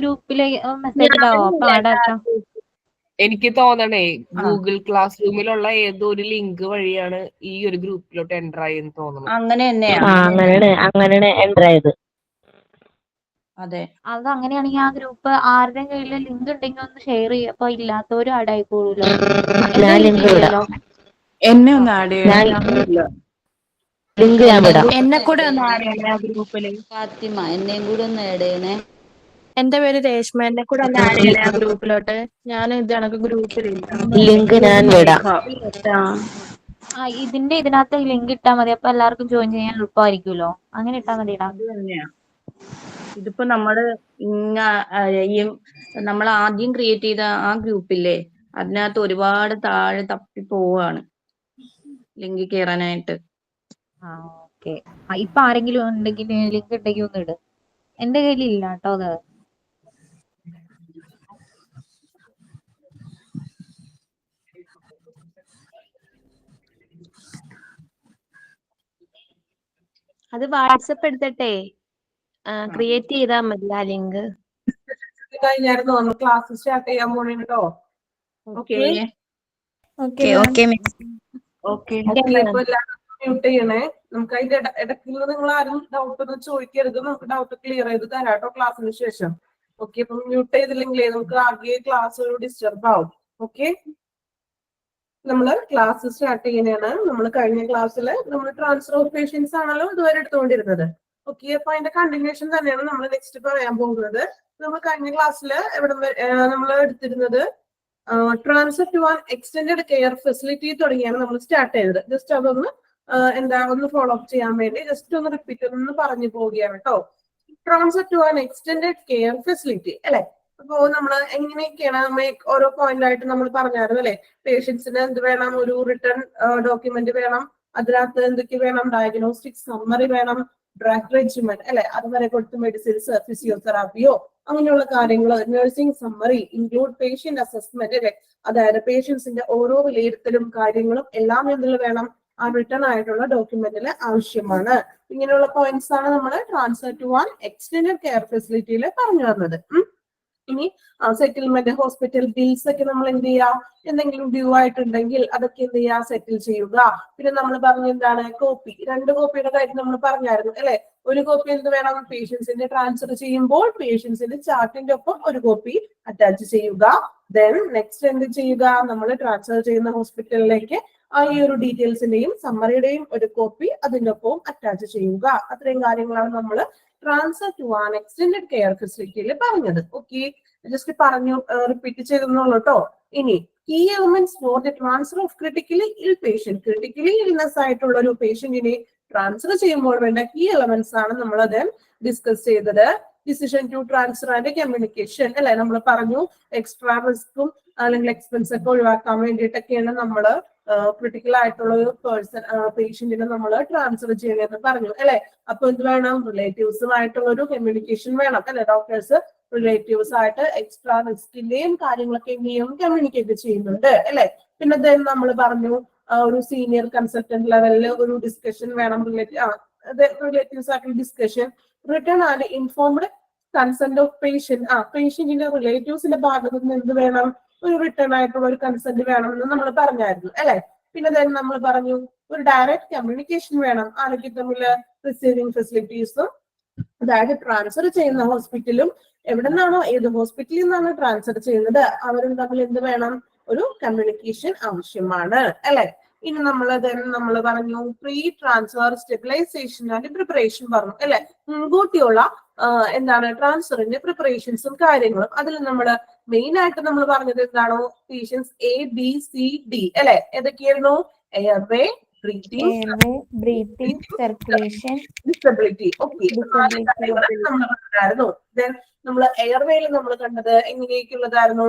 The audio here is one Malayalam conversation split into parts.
ഗ്രൂപ്പില് മെസ്സേജ് ഇടാവോ? അപ്പൊ ആഡ് ആക്കാം. എനിക്ക് തോന്നണേ ഗൂഗിൾ ക്ലാസ് റൂമിലുള്ള ഏതോ ഒരു ലിങ്ക് വഴിയാണ് ഈ ഒരു ഗ്രൂപ്പിലോട്ട് എൻ്റർ ആയെന്ന് തോന്നുന്നു. അങ്ങനെ തന്നെയാ. അങ്ങനെയാണ് എൻ്റർ ആയത്. അതെ, അത് അങ്ങനെയാണെങ്കിൽ ആ ഗ്രൂപ്പ് ആരുടെയും കയ്യിൽ ലിങ്ക് ഉണ്ടെങ്കിൽ ഒന്ന് ഷെയർ ചെയ്യും. അപ്പൊ ഇല്ലാത്തവരും ആഡ് ആയിക്കോളൂല്ലോ. ഞാൻ ലിങ്ക് വിടാം. എന്നെ ഒന്ന് ആഡ് ചെയ്യണം. ലിങ്ക് ഞാൻ വിടാം. എന്നെ കൂടെ ഒന്ന് ആഡ് ചെയ്യണേ ആ ഗ്രൂപ്പില്. ഫാത്തിമ എന്നെയും കൂടെ ഒന്ന് ആഡ് ചെയ്യണേ. എന്റെ പേര് രേഷ്മ, എന്നെ കൂടെ ഒന്ന് ആഡ് ചെയ്യണേ ആ ഗ്രൂപ്പിലോട്ട്. ഞാൻ ഇത് കണക്ക് ഗ്രൂപ്പിലില്ല. ലിങ്ക് ഞാൻ വിടാം. ഇതിനകത്ത് ലിങ്ക് ഇട്ടാ മതി. അപ്പൊ എല്ലാവർക്കും ജോയിൻ ചെയ്യാൻ എളുപ്പമായിരിക്കുമല്ലോ. അങ്ങനെ ഇട്ടാ മതിടാ. അത് തന്നെയാ. ഇതിപ്പോ നമ്മൾ ആദ്യം ക്രിയേറ്റ് ചെയ്ത ആ ഗ്രൂപ്പില്ലേ, അതിനകത്ത് ഒരുപാട് താഴെ തപ്പി പോവാണ് ലിങ്ക് കേറാനായിട്ട്. ഓക്കെ. ഇപ്പൊ ആരെങ്കിലും ഉണ്ടെങ്കിൽ ലിങ്ക് ഉണ്ടെങ്കിൽ ഒന്ന് ഇട്. എന്റെ കയ്യിൽ ഇല്ല കേട്ടോ അത്. അത് വാട്സപ്പ് എടുത്തിട്ടേ ക്രിയേറ്റ് ചെയ്താ മതി ആ ലിങ്ക്. കഴിഞ്ഞായിരുന്നു നമ്മൾ ക്ലാസ് സ്റ്റാർട്ട് ചെയ്യാൻ പോണോ? ഓക്കെ മ്യൂട്ട് ചെയ്യണേ. നമുക്ക് അതിന്റെ ഇടയ്ക്ക് നിങ്ങൾ ആരും ഡൗട്ട് ഒന്നും ചോദിക്കരുത്. നമുക്ക് ഡൗട്ട് ക്ലിയർ ചെയ്ത് തരാട്ടോ ക്ലാസ്സിന് ശേഷം. ഓക്കെ, അപ്പൊ മ്യൂട്ട് ചെയ്തില്ലെങ്കിലേ നമുക്ക് ആകെ ക്ലാസ് ഒരു ഡിസ്റ്റർബ് ആവും. ഓക്കെ, നമ്മള് ക്ലാസ് സ്റ്റാർട്ട് ചെയ്യുന്നതാണ്. നമ്മൾ കഴിഞ്ഞ ക്ലാസ്സിൽ നമ്മൾ ട്രാൻസ്ഫർ ഓഫ് പേഷ്യൻസ് ആണല്ലോ ഇതുവരെ എടുത്തുകൊണ്ടിരുന്നത്. ഓക്കെ, അപ്പൊ അതിന്റെ കണ്ടിന്യൂഷൻ തന്നെയാണ് നമ്മൾ നെക്സ്റ്റ് പറയാൻ പോകുന്നത്. നമ്മൾ കഴിഞ്ഞ ക്ലാസ്സിൽ നമ്മൾ എടുത്തിരുന്നത് transfer to an extended care facility തുടങ്ങിയാണ് നമ്മൾ സ്റ്റാർട്ട് ചെയ്തത്. ജസ്റ്റ് അതൊന്ന് ഒന്ന് ഫോളോ അപ്പ് ചെയ്യാൻ വേണ്ടി ജസ്റ്റ് ഒന്ന് റിപ്പീറ്റ് ഒന്ന് പറഞ്ഞു പോവുകയാണ് കേട്ടോ. Transfer to an extended care facility അല്ലെ. അപ്പോ നമ്മൾ എങ്ങനെയൊക്കെയാണ് നമ്മൾ ഓരോ പോയിന്റ് ആയിട്ട് നമ്മൾ പറഞ്ഞായിരുന്നു അല്ലെ. പേഷ്യൻസിന് എന്ത് വേണം? ഒരു റിട്ടേൺ ഡോക്യുമെന്റ് വേണം. അതിനകത്ത് എന്തൊക്കെ വേണം? ഡയഗ്നോസ്റ്റിക് സമ്മറി വേണം, ഡ്രഗ് റെജിമെന്റ് അല്ലെ, അതുവരെ കൊടുത്ത മെഡിസിൻസ്, ഫിസിയോതെറാപ്പിയോ അങ്ങനെയുള്ള കാര്യങ്ങൾ, nursing summary, include patient assessment അല്ലെ, അതായത് പേഷ്യൻസിന്റെ ഓരോ വിലയിരുത്തലും കാര്യങ്ങളും എല്ലാം എന്തിൽ വേണം? ആ റിട്ടേൺ ആയിട്ടുള്ള ഡോക്യുമെന്റിൽ ആവശ്യമാണ്. ഇങ്ങനെയുള്ള പോയിന്റ്സ് ആണ് നമ്മൾ transfer to an extended care ഫെസിലിറ്റിയിൽ പറഞ്ഞു തന്നത്. ഇനി സെറ്റിൽമെന്റ്, ഹോസ്പിറ്റൽ ബിൽസ് ഒക്കെ നമ്മൾ എന്ത് ചെയ്യാം? എന്തെങ്കിലും ഡ്യൂ ആയിട്ടുണ്ടെങ്കിൽ അതൊക്കെ എന്ത് ചെയ്യാ? സെറ്റിൽ ചെയ്യുക. പിന്നെ നമ്മൾ പറഞ്ഞ എന്താണ്? കോപ്പി, 2 കോപ്പിയുടെ കാര്യം നമ്മൾ പറഞ്ഞായിരുന്നു അല്ലെ. ഒരു കോപ്പി എന്ത് വേണം? പേഷ്യൻസിന്റെ ട്രാൻസ്ഫർ ചെയ്യുമ്പോൾ പേഷ്യൻസിന്റെ ചാർട്ടിന്റെ ഒപ്പം ഒരു കോപ്പി അറ്റാച്ച് ചെയ്യുക. ദെൻ നെക്സ്റ്റ് എന്ത് ചെയ്യുക? നമ്മൾ ട്രാൻസ്ഫർ ചെയ്യുന്ന ഹോസ്പിറ്റലിലേക്ക് ആ ഈ ഒരു ഡീറ്റെയിൽസിന്റെയും സമ്മറിയുടെയും ഒരു കോപ്പി അതിന്റെ ഒപ്പം അറ്റാച്ച് ചെയ്യുക. അത്രയും കാര്യങ്ങളാണ് നമ്മൾ transfer to an extended care ഫെസിലിറ്റിയിൽ പറഞ്ഞത്. ഓക്കെ, ജസ്റ്റ് പറഞ്ഞു റിപ്പീറ്റ് ചെയ്തെന്നുള്ളൂ കേട്ടോ. ഇനി key elements for the transfer of critically ill patient, critically illness ആയിട്ടുള്ള ഒരു പേഷ്യന്റിനെ ട്രാൻസ്ഫർ ചെയ്യുമ്പോൾ വേണ്ട കീ എലമെന്റ്സ് ആണ് നമ്മൾ അത് ഡിസ്കസ് ചെയ്തത്. Decision to transfer and communication അല്ലെ. നമ്മൾ പറഞ്ഞു എക്സ്ട്രാ റിസ്കും അല്ലെങ്കിൽ എക്സ്പെൻസ് ഒക്കെ ഒഴിവാക്കാൻ വേണ്ടിയിട്ടൊക്കെയാണ് നമ്മൾ ക്രിട്ടിക്കൽ ആയിട്ടുള്ള ഒരു പേഷ്യന്റിനെ നമ്മൾ ട്രാൻസ്ഫർ ചെയ്യണമെന്ന് പറഞ്ഞു അല്ലെ. അപ്പൊ എന്ത് വേണം? റിലേറ്റീവ്സുമായിട്ടുള്ള ഒരു കമ്മ്യൂണിക്കേഷൻ വേണം അല്ലെ. ഡോക്ടേഴ്സ് റിലേറ്റീവ്സ് ആയിട്ട് എക്സ്ട്രാ റിസ്കിന്റെയും കാര്യങ്ങളൊക്കെ എങ്ങനെയും കമ്മ്യൂണിക്കേറ്റ് ചെയ്യുന്നുണ്ട് അല്ലെ. പിന്നെ നമ്മൾ പറഞ്ഞു ഒരു സീനിയർ കൺസൾട്ടന്റ് ലെവലിൽ ഒരു ഡിസ്കഷൻ വേണം. റിലേറ്റീവ്സ് ആയിട്ടുള്ള discussion, return and informed consent of patient. പേഷ്യന്റിന്റെ റിലേറ്റീവ്സിന്റെ ഭാഗത്ത് നിന്ന് എന്ത് വേണം? ഒരു റിട്ടേൺ ആയിട്ടുള്ള ഒരു കൺസെന്റ് വേണമെന്ന് നമ്മൾ പറഞ്ഞായിരുന്നു അല്ലെ. പിന്നെ നമ്മൾ പറഞ്ഞു ഒരു ഡയറക്റ്റ് കമ്മ്യൂണിക്കേഷൻ വേണം. ആരൊക്കെ തമ്മിൽ? റിസീവിംഗ് ഫെസിലിറ്റീസും, അതായത് ട്രാൻസ്ഫർ ചെയ്യുന്ന ഹോസ്പിറ്റലും എവിടെ നിന്നാണോ ഏത് ഹോസ്പിറ്റലിൽ നിന്നാണ് ട്രാൻസ്ഫർ ചെയ്യുന്നത് അവരും തമ്മിൽ എന്ത് വേണം? ഒരു കമ്മ്യൂണിക്കേഷൻ ആവശ്യമാണ് അല്ലെ. ഇനി നമ്മൾ പറഞ്ഞു pre transfer stabilisation and preparation പറഞ്ഞു അല്ലെ. മുൻകൂട്ടിയുള്ള എന്താണ് ട്രാൻസ്ഫറിന്റെ പ്രിപ്പറേഷൻസും കാര്യങ്ങളും. അതിൽ നമ്മൾ മെയിൻ ആയിട്ട് നമ്മൾ പറഞ്ഞത് എന്താണോ? പേഷ്യൻസ് ABCD അല്ലെ. ഏതൊക്കെയായിരുന്നു? Airway, breathing, circulation, disability. Okay, നമ്മൾ എയർവേയിൽ നമ്മൾ കണ്ടത് എങ്ങനെയൊക്കെയുള്ളതായിരുന്നു?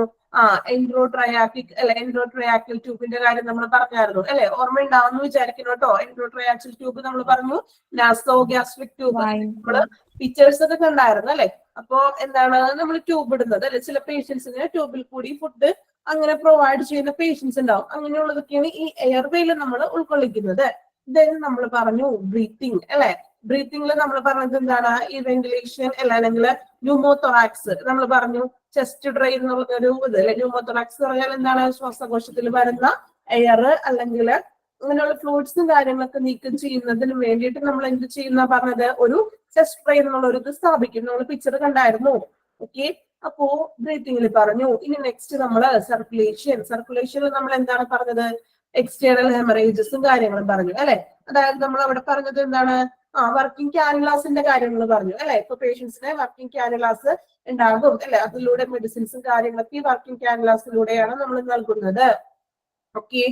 എൻഡ്രോട്രയാറ്റിക് അല്ലെ, എൻഡ്രോട്രയാക്കൽ ട്യൂബിന്റെ കാര്യം നമ്മൾ പറഞ്ഞായിരുന്നു അല്ലെ. ഓർമ്മ ഉണ്ടാവുമെന്ന് വിചാരിക്കുന്നു കേട്ടോ. എൻഡ്രോട്രയാക്കൽ ട്യൂബ് നമ്മൾ പറഞ്ഞു, നാസോ ഗ്യാസ്ട്രിക് ട്യൂബ് നമ്മള് പിക്ചേഴ്സ് ഒക്കെ കണ്ടായിരുന്നു അല്ലെ. അപ്പോ എന്താണ് നമ്മൾ ട്യൂബ് ഇടുന്നത് അല്ലെ. ചില പേഷ്യൻസിന് ട്യൂബിൽ കൂടി ഫുഡ് അങ്ങനെ പ്രൊവൈഡ് ചെയ്യുന്ന പേഷ്യൻസ് ഉണ്ടാവും. അങ്ങനെയുള്ളതൊക്കെയാണ് ഈ എയർവേയിൽ നമ്മൾ ഉൾക്കൊള്ളിക്കുന്നത്. ദെൻ നമ്മൾ പറഞ്ഞു ബ്രീത്തിങ് അല്ലെ. ബ്രീത്തിങ്ങിൽ നമ്മൾ പറഞ്ഞത് എന്താണ്? ഈ വെന്റിലേഷൻ അല്ലെങ്കിൽ ന്യൂമോതൊറാക്സ് നമ്മൾ പറഞ്ഞു. ചെസ്റ്റ് ഡ്രെയിൻ എന്ന് പറഞ്ഞൊരു ഇത് അല്ലെ. ന്യൂമോതൊറാക്സ് പറഞ്ഞാൽ എന്താണ്? ശ്വാസകോശത്തിൽ വരുന്ന എയർ അല്ലെങ്കിൽ അങ്ങനെയുള്ള ഫ്ലൂയിഡ്സും കാര്യങ്ങളൊക്കെ നീക്കം ചെയ്യുന്നതിന് വേണ്ടിയിട്ട് നമ്മൾ എന്ത് ചെയ്യുന്ന പറഞ്ഞത്? ഒരു ചെസ്റ്റ് ഡ്രെയിൻ എന്നുള്ള ഒരു ഇത് സ്ഥാപിക്കും. നമ്മൾ പിക്ചർ കണ്ടായിരുന്നു. ഓക്കെ, അപ്പോ ബ്രീത്തിങ്ങിൽ പറഞ്ഞു. ഇനി നെക്സ്റ്റ് നമ്മൾ സർക്കുലേഷനിൽ നമ്മൾ എന്താണ് പറഞ്ഞത്? എക്സ്റ്റേണൽ ഹെമറേജസും കാര്യങ്ങളും പറഞ്ഞു അല്ലെ. അതായത് നമ്മൾ അവിടെ പറഞ്ഞത് എന്താണ്? വർക്കിംഗ് കാനുലാസിന്റെ കാര്യങ്ങൾ പറഞ്ഞു അല്ലെ. ഇപ്പൊ പേഷ്യൻസിന് വർക്കിംഗ് കാനുലാസ് ഉണ്ടാകും അല്ലെ. അതിലൂടെ മെഡിസിൻസും കാര്യങ്ങളൊക്കെ ഈ വർക്കിംഗ് കാനുലാസിലൂടെയാണ് നമ്മൾ നൽകുന്നത്. ഓക്കെ,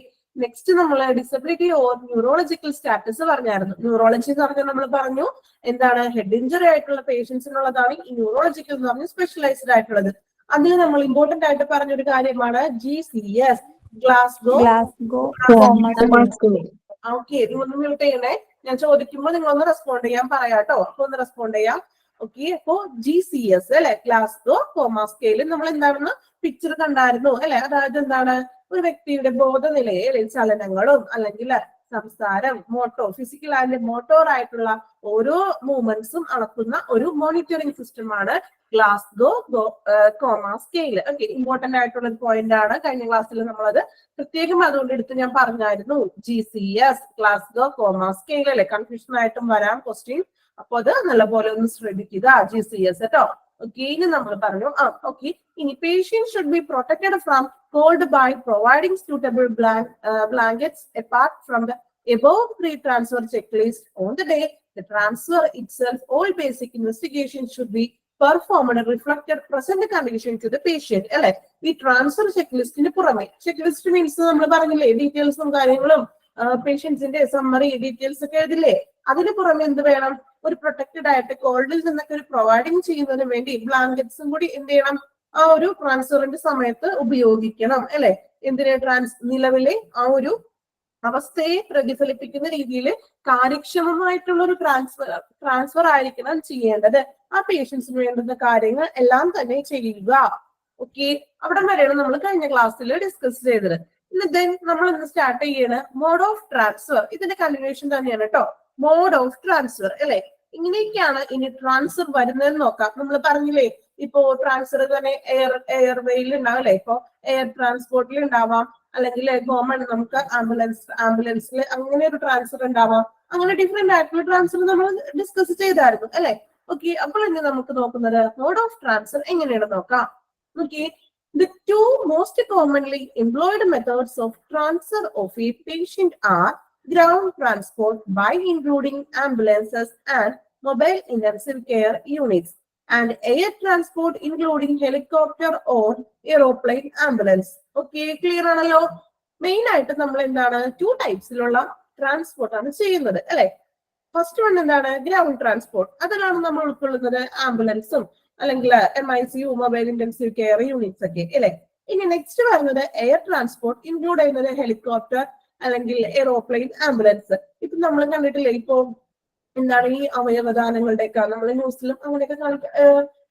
നെക്സ്റ്റ് നമ്മൾ ഡിസബിലിറ്റി ഓർ ന്യൂറോളജിക്കൽ സ്റ്റാറ്റസ് പറഞ്ഞായിരുന്നു. ന്യൂറോളജി എന്ന് പറഞ്ഞാൽ നമ്മൾ പറഞ്ഞു എന്താണ്? ഹെഡ് ഇഞ്ചറി ആയിട്ടുള്ള പേഷ്യൻസിനുള്ളതാണ്. ഈ ന്യൂറോളജിക്കൽ എന്ന് പറഞ്ഞാൽ സ്പെഷ്യലൈസ്ഡ് ആയിട്ടുള്ളത്. അതിന് നമ്മൾ ഇമ്പോർട്ടന്റ് ആയിട്ട് പറഞ്ഞൊരു കാര്യമാണ് GCS, Glasgow comma scale. Okay, നിങ്ങളൊന്ന് മ്യൂട്ട് ചെയ്യണേ. ഞാൻ ചോദിക്കുമ്പോൾ നിങ്ങളൊന്ന് റെസ്പോണ്ട് ചെയ്യാൻ പറയാട്ടോ. അപ്പൊ ഒന്ന് റെസ്പോണ്ട് ചെയ്യാം. ഓക്കെ, അപ്പോ GCS അല്ലെ, ഗ്ലാസ്ഗോ കോമ സ്കെയിൽ നമ്മൾ എന്താണെന്ന് പിക്ചർ കണ്ടായിരുന്നു അല്ലെ. അതായത് എന്താണ്? ഒരു വ്യക്തിയുടെ ബോധനിലയെ ചലനങ്ങളും അല്ലെങ്കിൽ സംസാരം, ഫിസിക്കൽ ആൻഡ് മോട്ടോർ ആയിട്ടുള്ള ഓരോ മൂവ്മെന്റ്സും അളക്കുന്ന ഒരു മോണിറ്ററിംഗ് സിസ്റ്റമാണ് Glasgow comma scale. Okay, important ആയിട്ടുള്ള ഒരു പോയിന്റ് ആണ്. കഴിഞ്ഞ ക്ലാസ്സിൽ നമ്മളത് പ്രത്യേകം അതുകൊണ്ട് എടുത്ത് ഞാൻ പറഞ്ഞായിരുന്നു. GCS, ഗ്ലാസ്ഗോ കോമ സ്കെയിൽ അല്ലെ. കൺഫ്യൂഷൻ ആയിട്ടും വരാം ക്വസ്റ്റ്യൻ. അപ്പൊ അത് നല്ലപോലെ ഒന്ന് ശ്രദ്ധിക്കുക. GCS കേട്ടോ. ഓക്കെ, ഇനി നമ്മൾ പറഞ്ഞു ഓക്കെ, ഇനി patient should be protected from cold by providing suitable blankets apart from the above pre-transfer checklist. On the day the transfer itself, all basic investigation should be performed and reflected present condition to the patient അല്ലെ. ഈ ട്രാൻസ്ഫർ ചെക്ക്ലിസ്റ്റിന് പുറമെ, ചെക്ക്ലിസ്റ്റ് മീൻസ് നമ്മൾ പറഞ്ഞില്ലേ ഡീറ്റെയിൽസും കാര്യങ്ങളും പേഷ്യൻസിന്റെ സമ്മറി ഡീറ്റെയിൽസ് ഒക്കെ എഴുതില്ലേ. അതിന് പുറമെ എന്ത് വേണം? ഒരു പ്രൊട്ടക്റ്റഡ് ആയിട്ട് കോൾഡിൽ നിന്നൊക്കെ ഒരു പ്രൊവൈഡിങ് ചെയ്യുന്നതിന് വേണ്ടി ബ്ലാങ്കറ്റ്സും കൂടി എന്ത് ചെയ്യണം? ആ ഒരു ട്രാൻസ്ഫറിന്റെ സമയത്ത് ഉപയോഗിക്കണം അല്ലെ. എന്തിനെ? നിലവിലെ ആ ഒരു അവസ്ഥയെ പ്രതിഫലിപ്പിക്കുന്ന രീതിയിൽ കാര്യക്ഷമമായിട്ടുള്ള ഒരു ട്രാൻസ്ഫർ ആയിരിക്കണം ചെയ്യേണ്ടത്. ആ പേഷ്യൻസിന് വേണ്ടുന്ന കാര്യങ്ങൾ എല്ലാം തന്നെ ചെയ്യുക. ഓക്കെ, അവിടെ വരെയാണ് നമ്മൾ കഴിഞ്ഞ ക്ലാസ്സിൽ ഡിസ്കസ് ചെയ്തത്. ഇന്ന് നമ്മൾ ഇന്ന് സ്റ്റാർട്ട് ചെയ്യണ മോഡ് ഓഫ് ട്രാൻസ്ഫർ. ഇതിന്റെ കണ്ടിന്യൂഷൻ തന്നെയാണ് കേട്ടോ. മോഡ് ഓഫ് ട്രാൻസ്ഫർ അല്ലെ. ഇങ്ങനെയൊക്കെയാണ് ഇനി ട്രാൻസ്ഫർ വരുന്നതെന്ന് നോക്കാം. നമ്മൾ പറഞ്ഞില്ലേ ഇപ്പോ ട്രാൻസ്ഫർ തന്നെ എയർവേയിൽ ഉണ്ടാവും അല്ലെ. ഇപ്പൊ എയർ ട്രാൻസ്പോർട്ടിൽ ഉണ്ടാവാം, അല്ലെങ്കിൽ കോമൺ നമുക്ക് ആംബുലൻസിൽ അങ്ങനെ ഒരു ട്രാൻസ്ഫർ ഉണ്ടാവാം. അങ്ങനെ ഡിഫറെന്റ് ആയിട്ടുള്ള ട്രാൻസ്ഫർ നമ്മൾ ഡിസ്കസ് ചെയ്തായിരുന്നു അല്ലെ. ഓക്കെ, അപ്പോൾ ഇനി നമുക്ക് നോക്കുന്നത് മോഡ് ഓഫ് ട്രാൻസ്ഫർ എങ്ങനെയാണെന്ന് നോക്കാം. Okay, the two most commonly employed methods of transfer of a patient are ground transport by including ambulances and mobile intensive care units, and air transport including helicopter or aeroplane ambulance. Okay, clear ആണല്ലോ. മെയിൻ ആയിട്ട് നമ്മൾ എന്താണ്? 2 ടൈപ്സിലുള്ള ട്രാൻസ്പോർട്ട് ആണ് ചെയ്യുന്നത് അല്ലെ. ഫസ്റ്റ് വൺ എന്താണ്? Ground transport. അതിലാണ് നമ്മൾ ഉൾക്കൊള്ളുന്നത് ആംബുലൻസും അല്ലെങ്കിൽ MICU, mobile intensive care units ഒക്കെ അല്ലെ. ഇനി നെക്സ്റ്റ് വരുന്നത് എയർ ട്രാൻസ്പോർട്ട്, ഇൻക്ലൂഡ് ചെയ്യുന്നത് ഹെലികോപ്റ്റർ അല്ലെങ്കിൽ എയ്റോപ്ലെയിൻ ആംബുലൻസ്. ഇപ്പൊ നമ്മൾ കണ്ടിട്ടില്ലേ ഇപ്പോ എന്താണ് ഈ അവയവദാനങ്ങളുടെ ഒക്കെ നമ്മൾ ന്യൂസിലും അങ്ങനെയൊക്കെ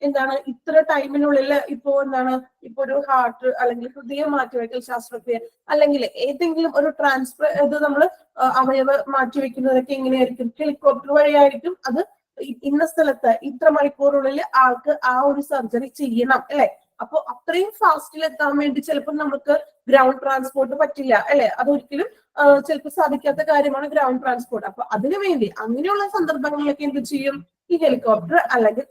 എന്താണ് ഇത്ര ടൈമിനുള്ളിൽ ഇപ്പോ എന്താണ് ഇപ്പൊ ഒരു ഹാർട്ട് അല്ലെങ്കിൽ ഹൃദയം മാറ്റിവെക്കൽ ശസ്ത്രക്രിയ അല്ലെങ്കിൽ ഏതെങ്കിലും ഒരു ട്രാൻസ്ഫർ ഇത് നമ്മൾ അവയവ മാറ്റിവെക്കുന്നതൊക്കെ എങ്ങനെയായിരിക്കും? ഹെലികോപ്റ്റർ വഴിയായിരിക്കും. അത് ഇന്ന സ്ഥലത്ത് ഇത്ര മണിക്കൂറുള്ളിൽ ആൾക്ക് ആ ഒരു സർജറി ചെയ്യണം അല്ലെ. അപ്പൊ അത്രയും ഫാസ്റ്റിൽ എത്താൻ വേണ്ടി ചിലപ്പോൾ നമുക്ക് ഗ്രൗണ്ട് ട്രാൻസ്പോർട്ട് പറ്റില്ല അല്ലെ. അതൊരിക്കലും ചിലപ്പോൾ സാധിക്കാത്ത കാര്യമാണ് ഗ്രൗണ്ട് ട്രാൻസ്പോർട്ട്. അപ്പൊ അതിനുവേണ്ടി അങ്ങനെയുള്ള സന്ദർഭങ്ങളിലൊക്കെ എന്ത് ചെയ്യും? ഈ ഹെലികോപ്റ്റർ അല്ലെങ്കിൽ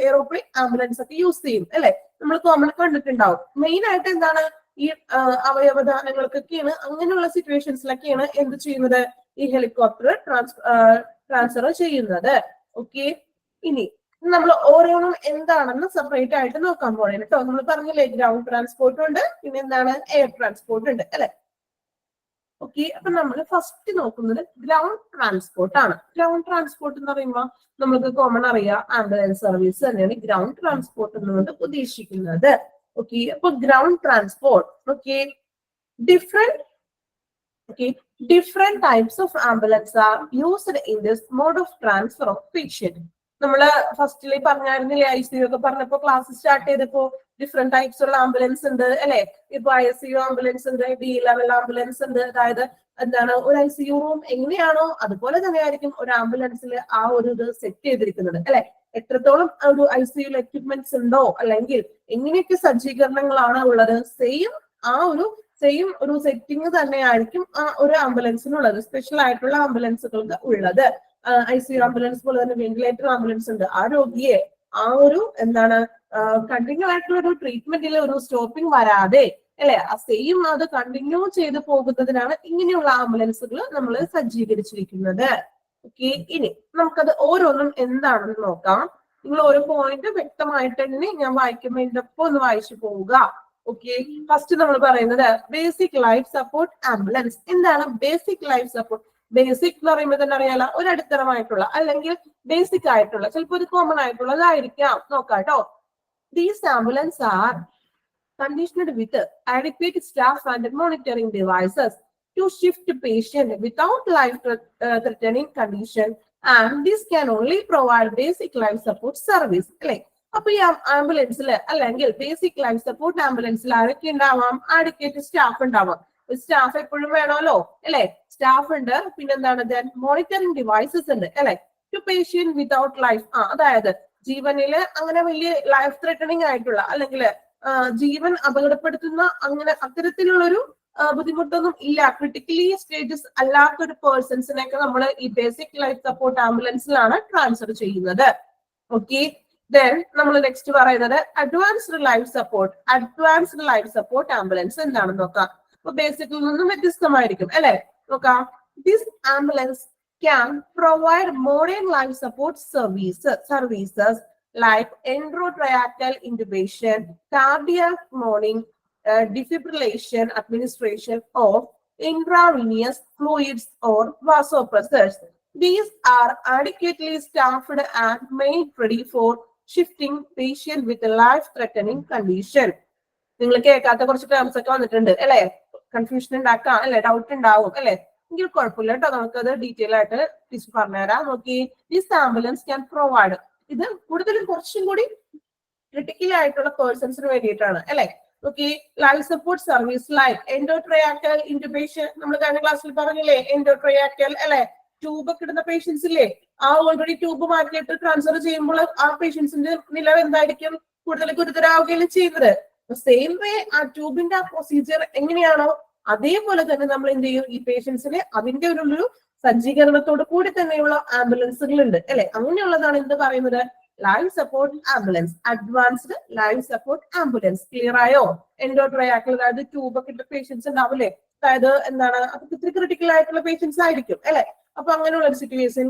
എയ്റോപ്ലെയിൻ ആംബുലൻസ് ഒക്കെ യൂസ് ചെയ്യും അല്ലെ. നമ്മൾ കോമൺ കണ്ടിട്ടുണ്ടാവും. മെയിൻ ആയിട്ട് എന്താണ്? ഈ അവയവദാനങ്ങൾക്കൊക്കെയാണ് അങ്ങനെയുള്ള സിറ്റുവേഷൻസിലൊക്കെയാണ് എന്ത് ചെയ്യുന്നത്? ഈ ഹെലികോപ്റ്റർ ട്രാൻസ്ഫർ ചെയ്യുന്നത്. ഓക്കെ, ഇനി നമ്മൾ ഓരോന്നും എന്താണെന്ന് സെപ്പറേറ്റ് ആയിട്ട് നോക്കാൻ പോണേ കേട്ടോ. നമ്മൾ പറഞ്ഞില്ലേ ഗ്രൗണ്ട് ട്രാൻസ്പോർട്ട് ഉണ്ട്, പിന്നെ എന്താണ് എയർ ട്രാൻസ്പോർട്ട് ഉണ്ട് അല്ലെ. ഓക്കെ, അപ്പൊ നമ്മൾ ഫസ്റ്റ് നോക്കുന്നത് ഗ്രൗണ്ട് ട്രാൻസ്പോർട്ട് ആണ്. ഗ്രൗണ്ട് ട്രാൻസ്പോർട്ട് എന്ന് പറയുമ്പോൾ നമുക്ക് കോമൺ അറിയാം ആംബുലൻസ് സർവീസ് തന്നെയാണ് ഗ്രൗണ്ട് ട്രാൻസ്പോർട്ട് എന്നുകൊണ്ട് ഉദ്ദേശിക്കുന്നത്. ഓക്കെ, അപ്പൊ ground transport different types of ambulance are used in this mode of transfer of patient. നമ്മള് ഫസ്റ്റില് പറഞ്ഞായിരുന്നില്ലേ ICU ഒക്കെ പറഞ്ഞപ്പോ ക്ലാസ് സ്റ്റാർട്ട് ചെയ്തപ്പോ ഡിഫറെന്റ് ടൈപ്സ് ഉള്ള ആംബുലൻസ് ഉണ്ട് അല്ലെ. ഇപ്പൊ ICU ആംബുലൻസ് ഉണ്ട്, D-level ആംബുലൻസ് ഉണ്ട്. അതായത് എന്താണ്, ഒരു ICU റൂം എങ്ങനെയാണോ അതുപോലെ തന്നെ ആയിരിക്കും ഒരു ആംബുലൻസിൽ ആ ഒരു ഇത് സെറ്റ് ചെയ്തിരിക്കുന്നത് അല്ലെ. എത്രത്തോളം ഒരു ICU എക്യുപ്മെന്റ്സ് ഉണ്ടോ അല്ലെങ്കിൽ എങ്ങനെയൊക്കെ സജ്ജീകരണങ്ങളാണ് ഉള്ളത്, സെയിം ഒരു സെറ്റിംഗ് തന്നെയായിരിക്കും ആ ഒരു ആംബുലൻസിനുള്ളത്. സ്പെഷ്യൽ ആയിട്ടുള്ള ആംബുലൻസുകൾക്ക് ഉള്ളത്. ICU ആംബുലൻസ് പോലെ തന്നെ വെന്റിലേറ്റർ ആംബുലൻസ് ഉണ്ട്. ആ രോഗിയെ ആ ഒരു എന്താണ് കണ്ടിന്യൂ ആയിട്ടുള്ള ഒരു ട്രീറ്റ്മെന്റിൽ ഒരു സ്റ്റോപ്പിംഗ് വരാതെ അല്ലെ, ആ സെയിം അത് കണ്ടിന്യൂ ചെയ്ത് പോകുന്നതിനാണ് ഇങ്ങനെയുള്ള ആംബുലൻസുകൾ നമ്മൾ സജ്ജീകരിച്ചിരിക്കുന്നത്. ഓക്കെ, ഇനി നമുക്കത് ഓരോന്നും എന്താണെന്ന് നോക്കാം. നിങ്ങൾ ഓരോ പോയിന്റ് വ്യക്തമായിട്ട് തന്നെ ഞാൻ വായിക്കുമ്പോൾ ഇതിന്റെ ഒപ്പം ഒന്ന് വായിച്ചു പോവുക. ഓക്കെ, ഫസ്റ്റ് നമ്മൾ പറയുന്നത് ബേസിക് ലൈഫ് സപ്പോർട്ട് ആംബുലൻസ്. എന്താണ് ബേസിക് ലൈഫ് സപ്പോർട്ട്? ബേസിക് എന്ന് പറയുമ്പോൾ തന്നെ അറിയാലോ, ഒരു അടിത്തരമായിട്ടുള്ള അല്ലെങ്കിൽ ബേസിക് ആയിട്ടുള്ള, ചിലപ്പോൾ ഒരു കോമൺ ആയിട്ടുള്ളതായിരിക്കാം. നോക്കാം കേട്ടോ. These ambulance are conditioned with adequate staff and monitoring devices to shift patient without life-threatening condition, and this can only provide basic life support service. അല്ലെ, അപ്പൊ ഈ ആംബുലൻസിൽ അല്ലെങ്കിൽ ബേസിക് ലൈഫ് സപ്പോർട്ട് ആംബുലൻസിൽ ആരൊക്കെ ഉണ്ടാവാം? അഡിക്വേറ്റ് സ്റ്റാഫ് ഉണ്ടാവാം. സ്റ്റാഫ് എപ്പോഴും വേണമല്ലോ അല്ലെ. സ്റ്റാഫ് ഉണ്ട്, പിന്നെന്താണ്, മോണിറ്ററിംഗ് ഡിവൈസസ് ഉണ്ട് അല്ലെ. ടു പേഷ്യന്റ് വിതൗട്ട് ലൈഫ്, അതായത് ജീവനില് അങ്ങനെ വലിയ ലൈഫ് ത്രെറ്റനിങ് ആയിട്ടുള്ള അല്ലെങ്കിൽ ജീവൻ അപകടപ്പെടുത്തുന്ന അങ്ങനെ അത്തരത്തിലുള്ളൊരു ബുദ്ധിമുട്ടൊന്നും ഇല്ല, ക്രിട്ടിക്കലി സ്റ്റേജസ് അല്ലാത്തൊരു പേഴ്സൺസിനെയൊക്കെ നമ്മൾ ഈ ബേസിക് ലൈഫ് സപ്പോർട്ട് ആംബുലൻസിലാണ് ട്രാൻസ്ഫർ ചെയ്യുന്നത്. ഓക്കെ, ദെൻ നമ്മൾ നെക്സ്റ്റ് പറയുന്നത് അഡ്വാൻസ്ഡ് ലൈഫ് സപ്പോർട്ട് ആംബുലൻസ് എന്താണെന്ന് നോക്കാം. അപ്പൊ ബേസിക്കിൽ നിന്നും വ്യത്യസ്തമായിരിക്കും അല്ലെ. നോക്കാം. This ambulance can provide modern life support services like endotracheal intubation, cardiac monitoring, defibrillation, administration of intravenous fluids or vasopressors. These are adequately staffed and made ready for shifting patient with a life-threatening condition. നിങ്ങൾ കേൾക്കാത്ത കുറച്ച് ടേംസ് ഒക്കെ വന്നിട്ടുണ്ട് അല്ലെ, കൺഫ്യൂഷൻ ഉണ്ടാക്കാം അല്ലെ, ഡൗട്ട് ഉണ്ടാവും അല്ലെ. എങ്കിൽ കുഴപ്പമില്ല കേട്ടോ, നമുക്കത് ഡീറ്റെയിൽ ആയിട്ട് ടീച്ചർ പറഞ്ഞുതരാം. നോക്കി, ദിസ് ആംബുലൻസ് ക്യാൻ പ്രൊവൈഡ്, ഇത് കൂടുതലും കുറച്ചും കൂടി ക്രിട്ടിക്കൽ ആയിട്ടുള്ള പേഴ്സൺസിന് വേണ്ടിയിട്ടാണ് അല്ലെ. Okay, life support service like endotracheal intubation, നമ്മൾ കഴിഞ്ഞ ക്ലാസ്സിൽ പറഞ്ഞില്ലേ എൻഡോട്രയാക്കൽ അല്ലെ, ട്യൂബ് ഒക്കെ ഇടുന്ന പേഷ്യൻസ് ഇല്ലേ, ആ ഓൾറെഡി ട്യൂബ് മാറ്റിയിട്ട് ട്രാൻസ്ഫർ ചെയ്യുമ്പോൾ ആ പേഷ്യൻസിന്റെ നില എന്തായിരിക്കും? കൂടുതൽ ഗുരുതരാവുകയും ചെയ്യുന്നത്. സെയിം വേ ആ ട്യൂബിന്റെ ആ പ്രൊസീജിയർ എങ്ങനെയാണോ അതേപോലെ തന്നെ നമ്മൾ എന്ത് ചെയ്യും, ഈ പേഷ്യൻസിന് അതിന്റെ ഒരു സജ്ജീകരണത്തോട് കൂടി തന്നെയുള്ള ആംബുലൻസുകൾ ഉണ്ട് അല്ലെ. അങ്ങനെയുള്ളതാണ് എന്ത് പറയുന്നത്? Life support ambulance, advanced life support ambulance. Clear ആയോ? എൻഡോട്രയാക്കൽ, അതായത് ട്യൂബ് ഒക്കെ ഇട്ട പേഷ്യൻസ് ഉണ്ടാവില്ലേ, അതായത് എന്താണ്, അപ്പൊ ഇത്തിരി ക്രിട്ടിക്കൽ ആയിട്ടുള്ള പേഷ്യൻസ് ആയിരിക്കും അല്ലെ. അപ്പൊ അങ്ങനെയുള്ള ഒരു സിറ്റുവേഷൻ.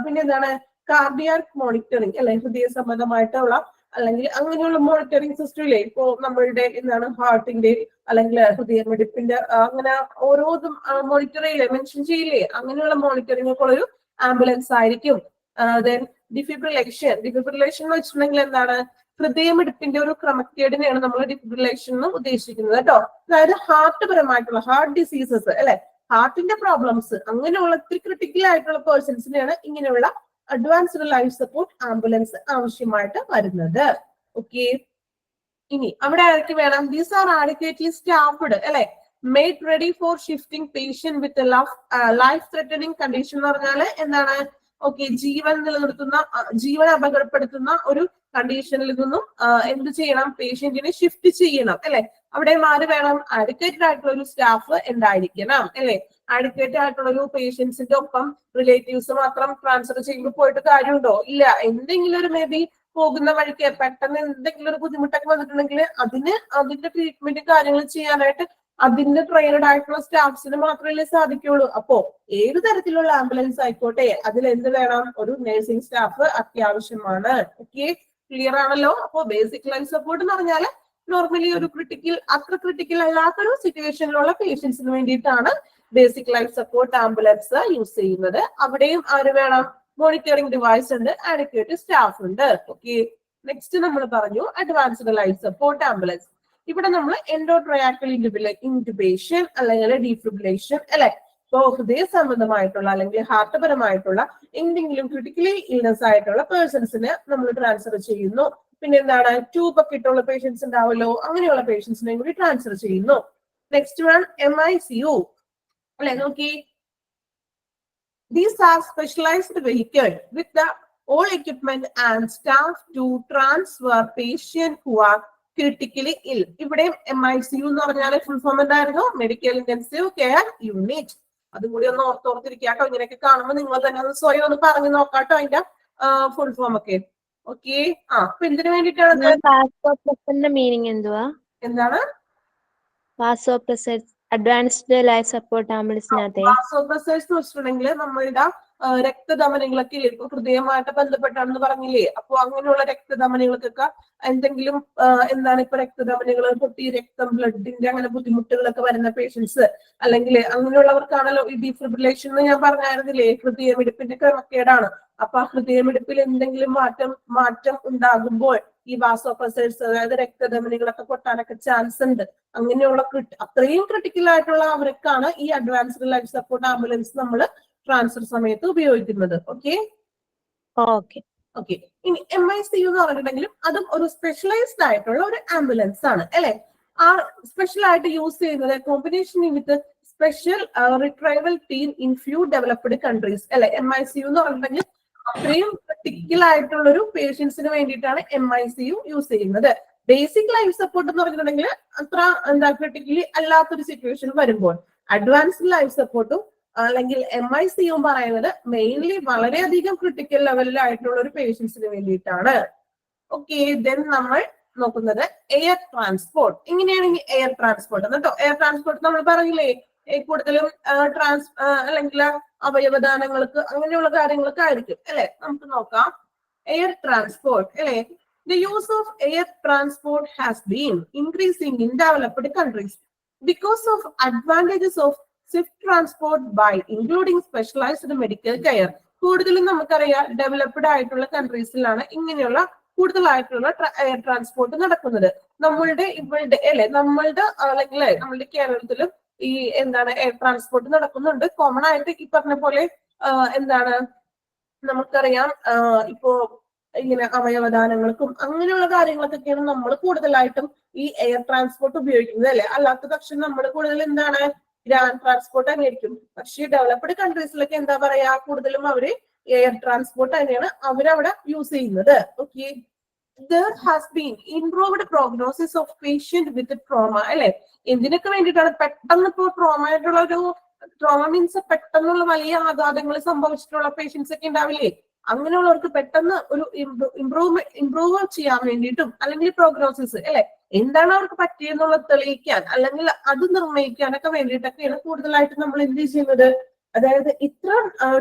പിന്നെ എന്താണ്, കാർഡിയാക് മോണിറ്ററിങ് അല്ലെ, ഹൃദയ സംബന്ധമായിട്ടുള്ള അല്ലെങ്കിൽ അങ്ങനെയുള്ള മോണിറ്ററിംഗ് സിസ്റ്റം ഇല്ലേ. ഇപ്പോ നമ്മളുടെ എന്താണ് ഹാർട്ടിന്റെ അല്ലെങ്കിൽ ഹൃദയമിടിപ്പിന്റെ അങ്ങനെ ഓരോന്നും മോണിറ്റർ ചെയ്യില്ലേ, മെൻഷൻ ചെയ്യില്ലേ, അങ്ങനെയുള്ള മോണിറ്ററിംഗ് ഒക്കെ ഉള്ളൊരു ആംബുലൻസ് ആയിരിക്കും. ദെൻ ഡിഫിബ്രിലേഷൻ എന്ന് വെച്ചിട്ടുണ്ടെങ്കിൽ എന്താണ്, ഹൃദയമിടിപ്പിന്റെ ഒരു ക്രമക്കേടിനെയാണ് നമ്മൾ ഡിഫിബ്രിലേഷൻ എന്ന് ഉദ്ദേശിക്കുന്നത് കേട്ടോ. അതായത് ഹാർട്ട് പരമായിട്ടുള്ള ഹാർട്ട് ഡിസീസസ് അല്ലെ, ഹാർട്ടിന്റെ പ്രോബ്ലംസ് അങ്ങനെയുള്ള ഒത്തിരി ക്രിട്ടിക്കൽ ആയിട്ടുള്ള പേഴ്സൺസിനെയാണ് ഇങ്ങനെയുള്ള അഡ്വാൻസ്ഡ് ലൈഫ് സപ്പോർട്ട് ആംബുലൻസ് ആവശ്യമായിട്ട് വരുന്നത്. ഓക്കെ, ഇനി അവിടെ ആർക്ക് വേണം? ദീസ് ആർ ആഡിക്വേറ്റ്ലി സ്റ്റാഫ്ഡ് അല്ലെ, made ready for shifting patient with life threatening condition എന്ന് പറഞ്ഞാല് എന്താണ്? ഓക്കെ, ജീവൻ നിലനിർത്തുന്ന, ജീവൻ അപകടപ്പെടുത്തുന്ന ഒരു കണ്ടീഷനിൽ നിന്നും എന്ത് ചെയ്യണം? പേഷ്യന്റിനെ ഷിഫ്റ്റ് ചെയ്യണം അല്ലെ. അവിടെ ആര് വേണം? അഡിക്വേറ്റഡ് ആയിട്ടുള്ള ഒരു സ്റ്റാഫ് ഉണ്ടായിരിക്കണം അല്ലെ. അഡിക്വേറ്റഡ് ആയിട്ടുള്ള ഒരു പേഷ്യൻസിന്റെ ഒപ്പം റിലേറ്റീവ്സ് മാത്രം ട്രാൻസ്ഫർ ചെയ്യുമ്പോൾ പോയിട്ട് കാര്യമുണ്ടോ? ഇല്ല. എന്തെങ്കിലും ഒരു മേ ബി പോകുന്ന വഴിക്ക് പെട്ടെന്ന് എന്തെങ്കിലും ഒരു ബുദ്ധിമുട്ടൊക്കെ വന്നിട്ടുണ്ടെങ്കിൽ അതിന്റെ ട്രീറ്റ്മെന്റ് കാര്യങ്ങൾ ചെയ്യാനായിട്ട് അതിന്റെ ട്രെയിനഡ് ആയിട്ടുള്ള സ്റ്റാഫ്സിന് മാത്രമല്ലേ സാധിക്കുള്ളൂ. അപ്പോ ഏത് തരത്തിലുള്ള ആംബുലൻസ് ആയിക്കോട്ടെ അതിൽ എന്ത് വേണം? ഒരു നഴ്സിംഗ് സ്റ്റാഫ് അത്യാവശ്യമാണ്. ഓക്കെ, ക്ലിയർ ആണല്ലോ. അപ്പോ ബേസിക് ലൈഫ് സപ്പോർട്ട് എന്ന് പറഞ്ഞാല് നോർമലി ഒരു അത്ര ക്രിട്ടിക്കൽ അല്ലാത്തൊരു സിറ്റുവേഷനിലുള്ള പേഷ്യൻസിന് വേണ്ടിയിട്ടാണ് basic life support ambulance use ചെയ്യുന്നത്. അവിടെയും ആര് വേണം? മോണിറ്ററിംഗ് ഡിവൈസ് ഉണ്ട്, അഡിക്വേറ്റ് സ്റ്റാഫ് ഉണ്ട്. ഓക്കെ, നെക്സ്റ്റ് നമ്മൾ പറഞ്ഞു അഡ്വാൻസ്ഡ് ലൈഫ് സപ്പോർട്ട് ആംബുലൻസ്. ഇവിടെ നമ്മൾ എൻഡോട്രയാക്കൽ ഇൻറ്റുബേഷൻ അല്ലെങ്കിൽ ഡീഫിബ്രിലേഷൻ അല്ലെ. ഇപ്പോ ഹൃദയ സംബന്ധമായിട്ടുള്ള അല്ലെങ്കിൽ ഹാർട്ട് പരമായിട്ടുള്ള എന്തെങ്കിലും ക്രിട്ടിക്കലി ഇൽനെസ് ആയിട്ടുള്ള പേഴ്സൺസിന് നമ്മൾ ട്രാൻസ്ഫർ ചെയ്യുന്നു. പിന്നെ എന്താണ്, ട്യൂബ് ഒക്കെ ഇട്ടുള്ള പേഷ്യൻസ് ഉണ്ടാവല്ലോ, അങ്ങനെയുള്ള പേഷ്യൻസിനെ കൂടി ട്രാൻസ്ഫർ ചെയ്യുന്നു. നെക്സ്റ്റ് വൺ MICU അല്ലെ, നോക്കി. These are specialized vehicle with the all equipment and staff to transfer patient who are critically ill. ഇവിടെ MICU എന്ന് പറഞ്ഞാൽ ഫുൾ ഫോം എന്തായിരുന്നു? Medical intensive care unit. അതും കൂടി ഒന്ന് ഓർത്തോർത്തിരിക്കാട്ടോ. ഇങ്ങനെയൊക്കെ കാണുമ്പോൾ നിങ്ങൾ തന്നെ ഒന്ന് സ്വയം ഒന്ന് പറഞ്ഞു നോക്കാട്ടോ അതിന്റെ ഫുൾ ഫോം ഒക്കെ. ഓക്കെ. അപ്പൊ എന്തിനു വേണ്ടിയിട്ടാണ്? മീനിങ് എന്തുവാ? എന്താണ് വാസോപ്രസേഴ്സ്? അഡ്വാൻസ്ഡ് ലൈഫ് സപ്പോർട്ട് ആംബുലൻസിനകത്തെ വാസോപ്രസേഴ്സ് എന്ന് വെച്ചിട്ടുണ്ടെങ്കിൽ നമ്മളുടെ രക്തധമനികളൊക്കെ ഇപ്പൊ ഹൃദയമായിട്ട് ബന്ധപ്പെട്ടാണെന്ന് പറഞ്ഞില്ലേ. അപ്പൊ അങ്ങനെയുള്ള രക്തധമനികൾക്കൊക്കെ എന്തെങ്കിലും എന്താണ് ഇപ്പൊ രക്തധമനികൾ പൊട്ടി രക്തം ബ്ലഡിന്റെ അങ്ങനെ ബുദ്ധിമുട്ടുകളൊക്കെ വരുന്ന പേഷ്യൻസ് അല്ലെങ്കിൽ അങ്ങനെയുള്ളവർക്കാണല്ലോ ഈ ഡീഫിബ്രിലേഷൻ എന്ന് ഞാൻ പറഞ്ഞായിരുന്നില്ലേ, ഹൃദയമിടിപ്പിന്റെ ക്രമക്കേടാണ്. അപ്പൊ ആ ഹൃദയമിടിപ്പിൽ എന്തെങ്കിലും മാറ്റം ഉണ്ടാകുമ്പോൾ ഈ വാസോപ്രസേഴ്സ് അതായത് രക്തധമനികളൊക്കെ പൊട്ടാനൊക്കെ ചാൻസ് ഉണ്ട്. അങ്ങനെയുള്ള അത്രയും ക്രിട്ടിക്കൽ ആയിട്ടുള്ള അവർക്കാണ് ഈ അഡ്വാൻസ്ഡ് ലൈഫ് സപ്പോർട്ട് ആംബുലൻസ് നമ്മൾ ട്രാൻസ്ഫർ സമയത്ത് ഉപയോഗിക്കുന്നത്. ഓക്കെ. ഇനി MICU എന്ന് പറഞ്ഞിട്ടുണ്ടെങ്കിലും അതും ഒരു സ്പെഷ്യലൈസ്ഡ് ആയിട്ടുള്ള ഒരു ആംബുലൻസ് ആണ് അല്ലെ. ആ സ്പെഷ്യൽ ആയിട്ട് യൂസ് ചെയ്യുന്നത് combination with special retrieval team in few developed countries അല്ലെ. MICU എന്ന് പറഞ്ഞിട്ടുണ്ടെങ്കിൽ അത്രയും ക്രിട്ടിക്കൽ ആയിട്ടുള്ള ഒരു പേഷ്യൻസിന് വേണ്ടിയിട്ടാണ് MICU യൂസ് ചെയ്യുന്നത്. ബേസിക് ലൈഫ് സപ്പോർട്ട് എന്ന് പറഞ്ഞിട്ടുണ്ടെങ്കിൽ അത്ര എന്താ ക്രിട്ടിക്കലി അല്ലാത്തൊരു സിറ്റുവേഷൻ വരുമ്പോൾ അഡ്വാൻസ്ഡ് ലൈഫ് സപ്പോർട്ടും അല്ലെങ്കിൽ MICU പറയുന്നത് മെയിൻലി വളരെയധികം ക്രിട്ടിക്കൽ ലെവലിലായിട്ടുള്ള ഒരു പേഷ്യൻസിന് വേണ്ടിയിട്ടാണ്. ഓക്കെ. ദെൻ നമ്മൾ നോക്കുന്നത് എയർ ട്രാൻസ്പോർട്ട്. ഇങ്ങനെയാണെങ്കിൽ എയർ ട്രാൻസ്പോർട്ട് കേട്ടോ. എയർ ട്രാൻസ്പോർട്ട് നമ്മൾ പറഞ്ഞില്ലേ കൂടുതലും അല്ലെങ്കിൽ അവയവദാനങ്ങൾക്ക് അങ്ങനെയുള്ള കാര്യങ്ങളൊക്കെ ആയിരിക്കും അല്ലെ. നമുക്ക് നോക്കാം എയർ ട്രാൻസ്പോർട്ട് അല്ലെ. The use of air transport has been increasing in developed countries because of advantages of swift transport by including specialized medical care. കൂടുതലും നമുക്കറിയാം ഡെവലപ്ഡ് ആയിട്ടുള്ള കൺട്രീസിലാണ് ഇങ്ങനെയുള്ള കൂടുതലായിട്ടുള്ള എയർ ട്രാൻസ്പോർട്ട് നടക്കുന്നത്. നമ്മളുടെ ഇവിടെ അല്ലെ അല്ലെങ്കിൽ നമ്മളുടെ കേരളത്തിലും ഈ എന്താണ് എയർ ട്രാൻസ്പോർട്ട് നടക്കുന്നുണ്ട്. കോമൺ ആയിട്ട് ഈ പറഞ്ഞ പോലെ എന്താണ് നമുക്കറിയാം ഇപ്പോ ഇങ്ങനെ അവയവദാനങ്ങൾക്കും അങ്ങനെയുള്ള കാര്യങ്ങൾക്കൊക്കെയാണ് നമ്മൾ കൂടുതലായിട്ടും ഈ എയർ ട്രാൻസ്പോർട്ട് ഉപയോഗിക്കുന്നത് അല്ലെ. അല്ലാത്ത പക്ഷം നമ്മൾ കൂടുതൽ എന്താണ് ഗ്രാൻഡ് ട്രാൻസ്പോർട്ട് തന്നെയായിരിക്കും. പക്ഷേ ഡെവലപ്ഡ് കൺട്രീസിലൊക്കെ എന്താ പറയാ കൂടുതലും അവര് എയർ ട്രാൻസ്പോർട്ട് തന്നെയാണ് അവരവിടെ യൂസ് ചെയ്യുന്നത്. Okay. There has been improved prognosis of patient with trauma അല്ലെ. എന്തിനൊക്കെ വേണ്ടിയിട്ടാണ്? പെട്ടെന്ന് ഇപ്പോൾ ട്രോമ മീൻസ് പെട്ടെന്നുള്ള വലിയ ആഘാതങ്ങൾ സംഭവിച്ചിട്ടുള്ള പേഷ്യൻസ് ഒക്കെ ഉണ്ടാവില്ലേ, അങ്ങനെയുള്ളവർക്ക് പെട്ടെന്ന് ഒരു ഇംപ്രൂവ് ചെയ്യാൻ വേണ്ടിയിട്ടും അല്ലെങ്കിൽ പ്രോഗ്നോസിസ് അല്ലെ എന്താണ് അവർക്ക് പറ്റിയെന്നുള്ളത് തെളിയിക്കാൻ അല്ലെങ്കിൽ അത് നിർണ്ണയിക്കാനൊക്കെ വേണ്ടിയിട്ടൊക്കെയാണ് കൂടുതലായിട്ട് നമ്മൾ എന്ത് ചെയ്യുന്നത്. അതായത് ഇത്ര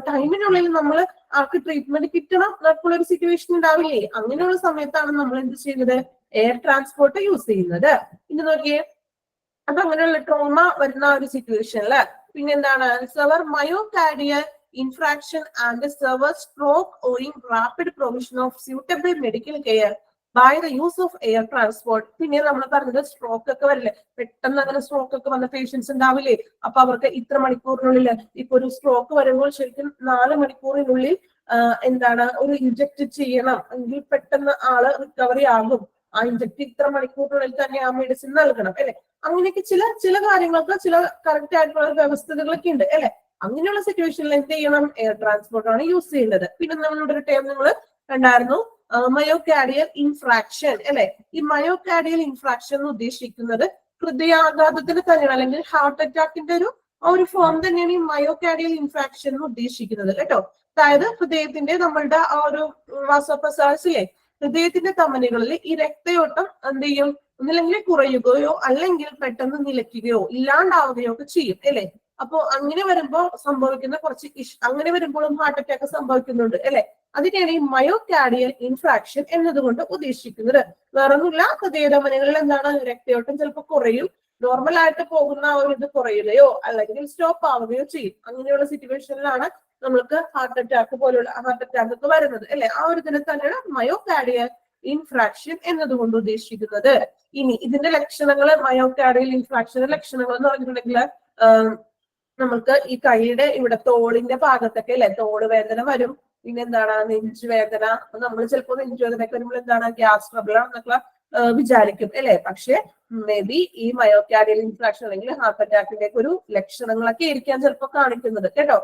ടൈമിനുള്ളിൽ നമ്മൾ ആൾക്ക് ട്രീറ്റ്മെന്റ് കിട്ടണം എന്നൊക്കെയുള്ള ഒരു സിറ്റുവേഷൻ ഉണ്ടാവില്ലേ, അങ്ങനെയുള്ള സമയത്താണ് നമ്മൾ എന്ത് ചെയ്യുന്നത് എയർ ട്രാൻസ്പോർട്ട് യൂസ് ചെയ്യുന്നത്. ഇനി നോക്കിയേ, അപ്പൊ അങ്ങനെയുള്ള ട്രോമ വരുന്ന ഒരു സിറ്റുവേഷനില് പിന്നെന്താണ് sever myocardial infraction and the severe stroke owing rapid provision of suitable medical care by the use of air transport. പിന്നെ നമ്മൾ പറഞ്ഞത് സ്ട്രോക്ക് ഒക്കെ വരില്ലേ, പെട്ടെന്ന് അങ്ങനെ സ്ട്രോക്ക് ഒക്കെ വന്ന പേഷ്യൻസ് ഉണ്ടാവില്ലേ, അപ്പൊ അവർക്ക് ഇത്ര മണിക്കൂറിനുള്ളിൽ ഇപ്പൊ ഒരു സ്ട്രോക്ക് വരുമ്പോൾ ശരിക്കും 4 മണിക്കൂറിനുള്ളിൽ എന്താണ് ഒരു ഇൻജക്ട് ചെയ്യണം എങ്കിൽ പെട്ടെന്ന് ആള് റിക്കവറി ആകും. ആ ഇൻജക്ട് ഇത്ര മണിക്കൂറിനുള്ളിൽ തന്നെ ആ മെഡിസിൻ നൽകണം അല്ലെ. അങ്ങനെയൊക്കെ ചില കാര്യങ്ങൾക്ക് ചില കറക്റ്റ് ആയിട്ടുള്ള വ്യവസ്ഥകളൊക്കെ ഉണ്ട് അല്ലെ. അങ്ങനെയുള്ള സിറ്റുവേഷനിൽ എന്ത് ചെയ്യണം എയർ ട്രാൻസ്പോർട്ട് ആണ് യൂസ് ചെയ്യേണ്ടത്. പിന്നെ നമ്മളുടെ ഒരു ടേം നിങ്ങൾ കണ്ടായിരുന്നു മയോകാർഡിയൽ ഇൻഫ്രാക്ഷൻ അല്ലെ. ഈ മയോകാർഡിയൽ ഇൻഫ്രാക്ഷൻ എന്ന് ഉദ്ദേശിക്കുന്നത് ഹൃദയാഘാതത്തിന് തന്നെയാണ് അല്ലെങ്കിൽ ഹാർട്ട് അറ്റാക്കിന്റെ ഒരു ഫോം തന്നെയാണ് ഈ മയോകാർഡിയൽ ഇൻഫ്രാക്ഷൻ എന്ന് ഉദ്ദേശിക്കുന്നത് കേട്ടോ. അതായത് ഹൃദയത്തിന്റെ നമ്മളുടെ ആ ഒരു വാസോപ്രസാസിലെ ഹൃദയത്തിന്റെ ധമനികളിൽ ഈ രക്തയോട്ടം എന്ത് ചെയ്യും, ഒന്നില്ലെങ്കിൽ കുറയുകയോ അല്ലെങ്കിൽ പെട്ടെന്ന് നിലയ്ക്കുകയോ ഇല്ലാണ്ടാവുകയോ ഒക്കെ ചെയ്യും അല്ലെ. അപ്പോ അങ്ങനെ വരുമ്പോ സംഭവിക്കുന്ന കുറച്ച് അങ്ങനെ വരുമ്പോഴും ഹാർട്ട് അറ്റാക്ക് സംഭവിക്കുന്നുണ്ട് അല്ലെ. അതിനെയാണ് ഈ മയോകാർഡിയൽ ഇൻഫ്രാക്ഷൻ എന്നതുകൊണ്ട് ഉദ്ദേശിക്കുന്നത്. വേറൊന്നുമില്ല, ഹൃദയധമനികളിൽ എന്താണ് രക്തയോട്ടം ചിലപ്പോൾ കുറയും, നോർമൽ ആയിട്ട് പോകുന്ന ഒരു ഇത് കുറയുകയോ അല്ലെങ്കിൽ സ്റ്റോപ്പ് ആവുകയോ ചെയ്യും. അങ്ങനെയുള്ള സിറ്റുവേഷനിലാണ് നമ്മൾക്ക് ഹാർട്ട് അറ്റാക്ക് പോലുള്ള ഹാർട്ട് അറ്റാക്ക് ഒക്കെ വരുന്നത് അല്ലെ. ആ ഒരു ഇതിനെ തന്നെയാണ് മയോകാർഡിയൽ ഇൻഫ്രാക്ഷൻ എന്നതുകൊണ്ട് ഉദ്ദേശിക്കുന്നത്. ഇനി ഇതിന്റെ ലക്ഷണങ്ങൾ, മയോകാർഡിയൽ ഇൻഫ്രാക്ഷന്റെ ലക്ഷണങ്ങൾ എന്ന് പറഞ്ഞിട്ടുണ്ടെങ്കിൽ നമുക്ക് ഈ കൈയുടെ ഇവിടെ തോളിന്റെ ഭാഗത്തൊക്കെ അല്ലെ തോള് വേദന വരും, പിന്നെ എന്താണ് നെഞ്ചുവേദന. അപ്പൊ നമ്മൾ ചിലപ്പോൾ നെഞ്ചുവേദനയൊക്കെ വരുമ്പോൾ എന്താണ് ഗ്യാസ് ട്രബിൾ ആണെന്നൊക്കെ വിചാരിക്കും അല്ലെ. പക്ഷെ മേ ബി ഈ മയോകാർഡിയൽ ഇൻഫ്രാക്ഷൻ അല്ലെങ്കിൽ ഹാർട്ട് അറ്റാക്കിന്റെ ഒരു ലക്ഷണങ്ങളൊക്കെ ആയിരിക്കാം ചിലപ്പോൾ കാണിക്കുന്നത് കേട്ടോ.